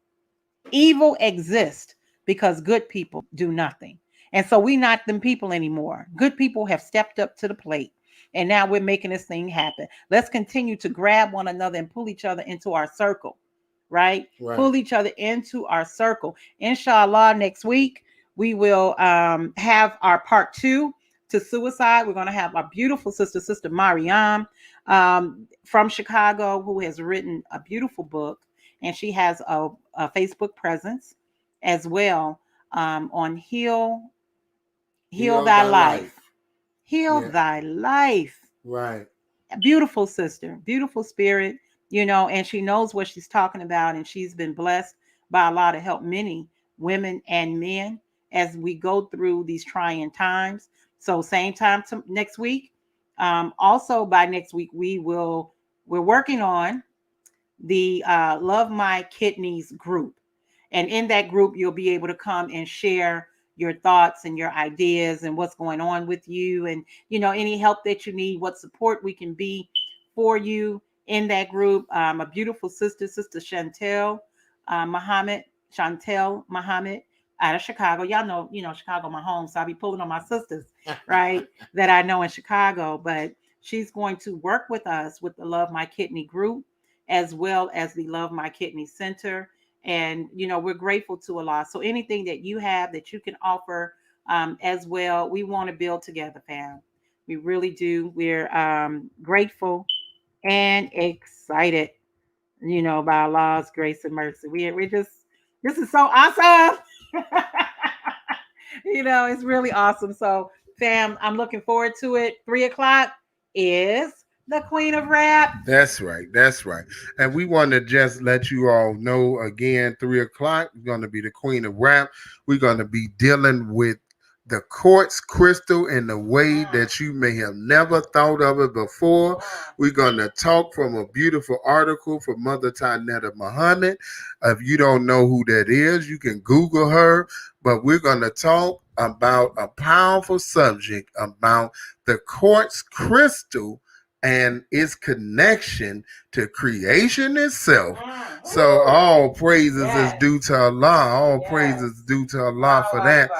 Evil exists because good people do nothing. And so we're not them people anymore. Good people have stepped up to the plate. And now we're making this thing happen. Let's continue to grab one another and pull each other into our circle, right? Pull each other into our circle. Inshallah, next week, we will have our part 2 to suicide. We're going to have our beautiful Sister Mariam from Chicago, who has written a beautiful book. And she has a Facebook presence as well on Heal Thy Life. Heal Thy Life. Right. A beautiful sister, beautiful spirit, and she knows what she's talking about. And she's been blessed by Allah to help many women and men as we go through these trying times. So same time next week. Also by next week, we're working on the Love My Kidneys group. And in that group, you'll be able to come and share your thoughts and your ideas and what's going on with you and, any help that you need, what support we can be for you in that group. A beautiful Sister Chantel Muhammad out of Chicago. Y'all know, Chicago, my home. So I'll be pulling on my sisters, right, that I know in Chicago. But she's going to work with us with the Love My Kidney group, as well as the Love My Kidney Center. And, we're grateful to Allah. So anything that you have that you can offer as well, we want to build together, fam. We really do. We're grateful and excited, by Allah's grace and mercy. We're just, this is so awesome. It's really awesome. So, fam, I'm looking forward to it. 3:00 is the Queen of Rap. That's right. That's right. And we want to just let you all know again, 3:00 is going to be the Queen of Rap. We're going to be dealing with the quartz crystal in a way that you may have never thought of it before. We're going to talk from a beautiful article from Mother Tanetta Muhammad. If you don't know who that is, you can Google her. But we're going to talk about a powerful subject about the quartz crystal and its connection to creation itself. So all praises is due to Allah. All praises due to Allah for that.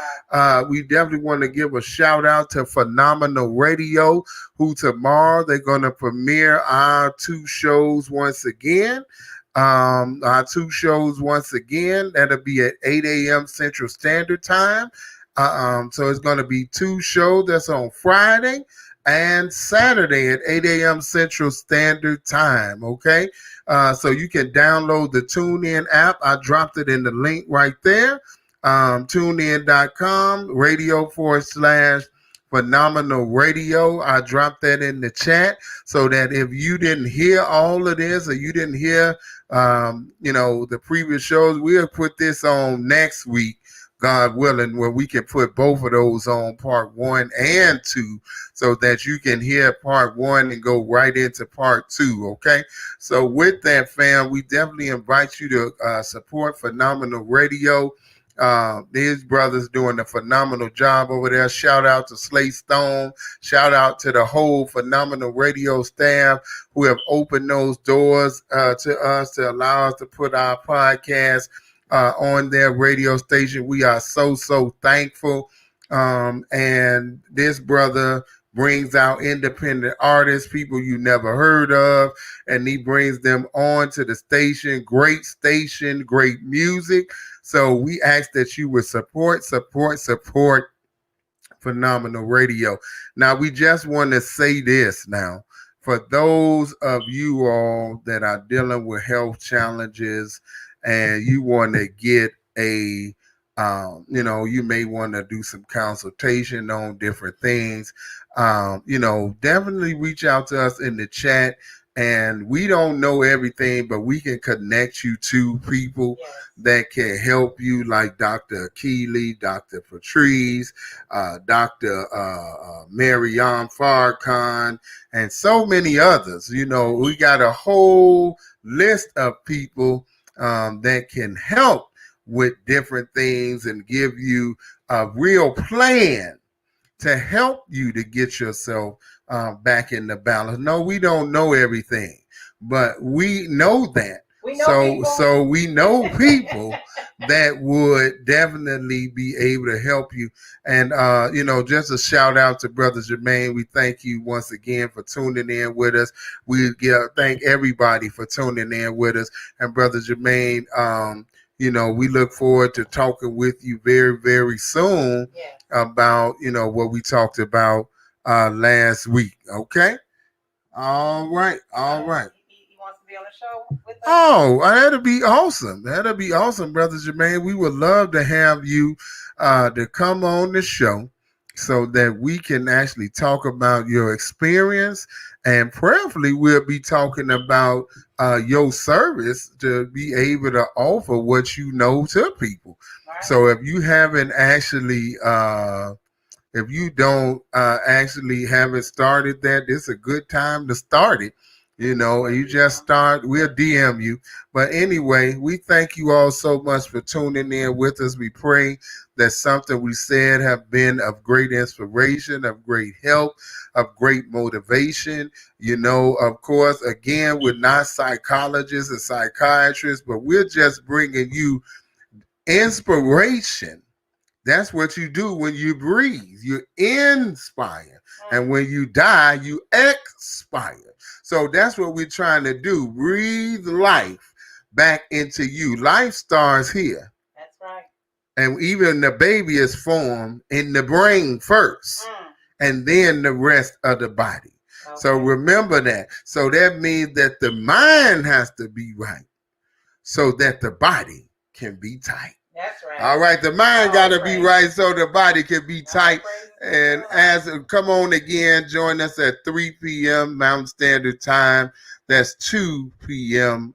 We definitely want to give a shout out to Phenomenal Radio, who tomorrow they're going to premiere our 2 shows once again. Our 2 shows once again. That'll be at 8 a.m. Central Standard Time. So it's going to be 2 shows. That's on Friday and Saturday at 8 a.m. Central Standard Time, okay? So you can download the TuneIn app. I dropped it in the link right there. TuneIn.com, radio / Phenomenal Radio. I dropped that in the chat so that if you didn't hear all of this or you didn't hear, the previous shows, we'll put this on next week, God willing, where we can put both of those on part 1 and 2 so that you can hear part 1 and go right into part 2. Okay. So with that, fam, we definitely invite you to support Phenomenal Radio. These brothers doing a phenomenal job over there. Shout out to Slay Stone. Shout out to the whole Phenomenal Radio staff who have opened those doors to us to allow us to put our podcast on their radio station. We are so thankful. And this brother brings out independent artists, people you never heard of, and he brings them on to the station. Great station, great music. So we ask that you would support Phenomenal Radio. Now, we just want to say this now. For those of you all that are dealing with health challenges and you want to get you may want to do some consultation on different things, definitely reach out to us in the chat. And we don't know everything, but we can connect you to people that can help you, like Dr. Keeley, Dr. Patrice, Dr. Mariam Farkan, and so many others. We got a whole list of people that can help with different things and give you a real plan to help you to get yourself back in the balance. No, we don't know everything, but we know that. So we know people that would definitely be able to help you. And, just a shout out to Brother Jermaine. We thank you once again for tuning in with us. We thank everybody for tuning in with us. And Brother Jermaine, we look forward to talking with you very, very soon about, what we talked about last week. Okay. All right. He wants to be on the show with us. Oh, that'll be awesome. That'll be awesome, Brother Jermaine. We would love to have you to come on the show so that we can actually talk about your experience, and prayerfully we'll be talking about your service to be able to offer what you know to people. Right. So if you haven't actually if you don't actually haven't started that, it's a good time to start it. And you just start, we'll DM you. But anyway, we thank you all so much for tuning in with us. We pray that something we said have been of great inspiration, of great help, of great motivation. Of course, again, we're not psychologists or psychiatrists, but we're just bringing you inspiration. That's what you do when you breathe. You inspire. And when you die, you expire. So that's what we're trying to do. Breathe life back into you. Life starts here. That's right. And even the baby is formed in the brain first. And then the rest of the body. Okay. So remember that. So that means that the mind has to be right so that the body can be tight. That's right. All right, the mind got to be right so the body can be tight. And come on again, join us at 3 p.m. Mountain Standard Time. That's 2 p.m.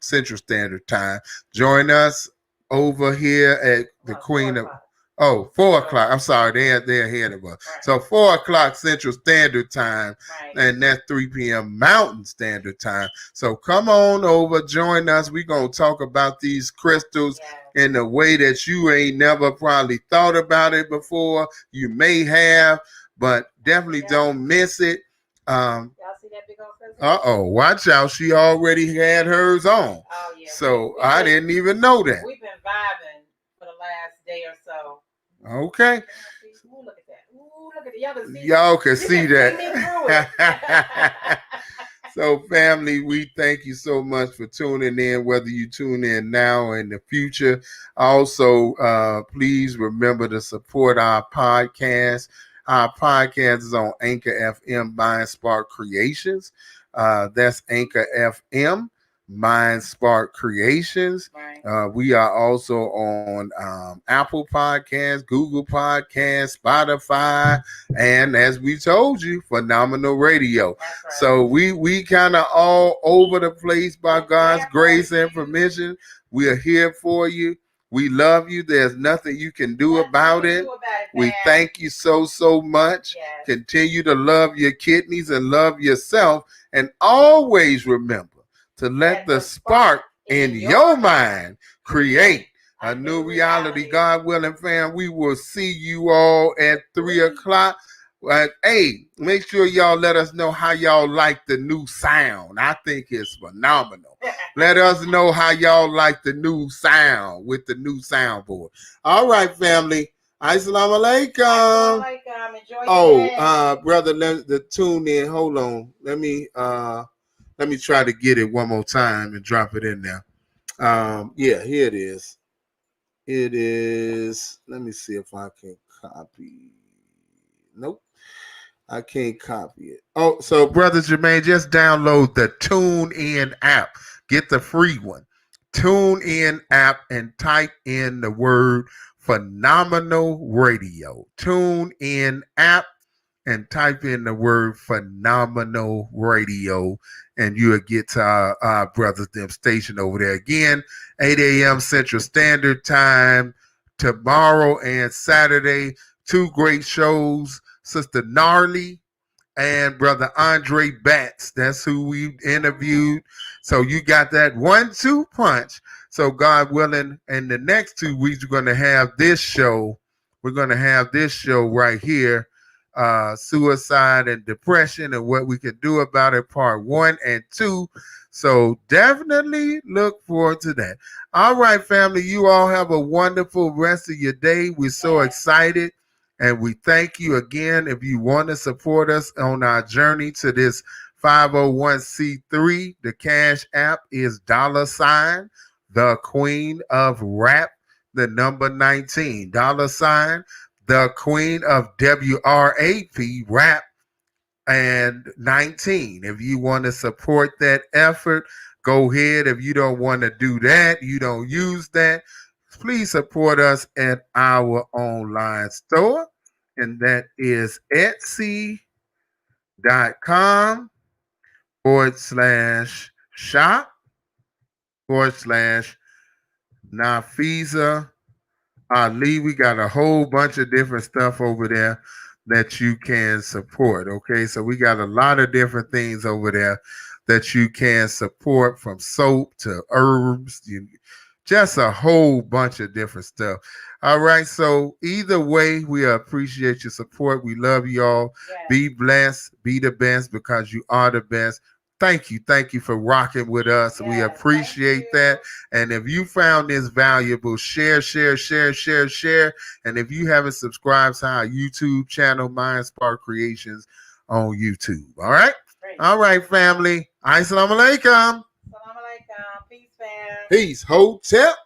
Central Standard Time. Join us over here at the Queen of... 4 o'clock. I'm sorry, they're ahead of us. Right. So 4 o'clock Central Standard Time, and that's 3 p.m. Mountain Standard Time. So come on over, join us. We're going to talk about these crystals in a way that you ain't never probably thought about it before. You may have, but definitely don't miss it. Y'all see that big old crystal? Watch out. She already had hers on. Oh, yeah. So I didn't even know that. We've been vibing for the last day or so. Okay. Ooh, look at that. Ooh, look at it. Y'all can see that. So, family, we thank you so much for tuning in, whether you tune in now or in the future. Also, please remember to support our podcast. Our podcast is on Anchor FM by Spark Creations. That's Anchor FM Mind Spark Creations. Right. We are also on Apple Podcasts, Google Podcasts, Spotify, and as we told you, Phenomenal Radio. That's right. So we kind of all over the place by God's grace and permission. We are here for you. We love you. There's nothing you can do about it. We thank you so much. Yes. Continue to love your kidneys and love yourself, and always remember to let the spark in your mind create a new reality. God willing, fam, we will see you all at 3 o'clock. Hey, make sure y'all let us know how y'all like the new sound. I think it's phenomenal. Let us know how y'all like the new sound with the new soundboard. All right, family. Assalamu alaikum. Enjoy Brother, the tune in. Hold on. Let me try to get it one more time and drop it in there. Yeah, here it is. It is. Let me see if I can copy. Nope, I can't copy it. Oh, so Brother Jermaine, just download the TuneIn app. Get the free one. TuneIn app and type in the word Phenomenal Radio. TuneIn app and type in the word Phenomenal Radio, and you'll get to our brothers them station over there. Again, 8 a.m. Central Standard Time tomorrow and Saturday. Two great shows, Sister Gnarly and Brother Andre Batts. That's who we interviewed. So you got that 1-2 punch. So God willing, in the next 2 weeks, we're going to have this show. We're going to have this show right here, suicide and depression and what we can do about it, part 1 and 2. So definitely look forward to that. All right, family, you all have a wonderful rest of your day. We're so excited. And we thank you again. If you want to support us on our journey to this 501c3, the Cash App is $ the Queen of Rap, the number 19, $ the Queen of WRAP, Rap, and 19. If you want to support that effort, go ahead. If you don't want to do that, you don't use that, please support us at our online store, and that is etsy.com/shop/Nafisa Ali. We got a whole bunch of different stuff over there that you can support. Okay, so we got a lot of different things over there that you can support, from soap to herbs, just a whole bunch of different stuff. All right, so either way, we appreciate your support. We love y'all. Yes. Be blessed, be the best, because you are the best. Thank you for rocking with us. Yes, we appreciate that. And if you found this valuable, share. And if you haven't subscribed to our YouTube channel, Mind Spark Creations on YouTube. All right? Great. All right, family. Assalamu alaikum. Assalamu alaikum. Peace, fam. Peace. Hotel.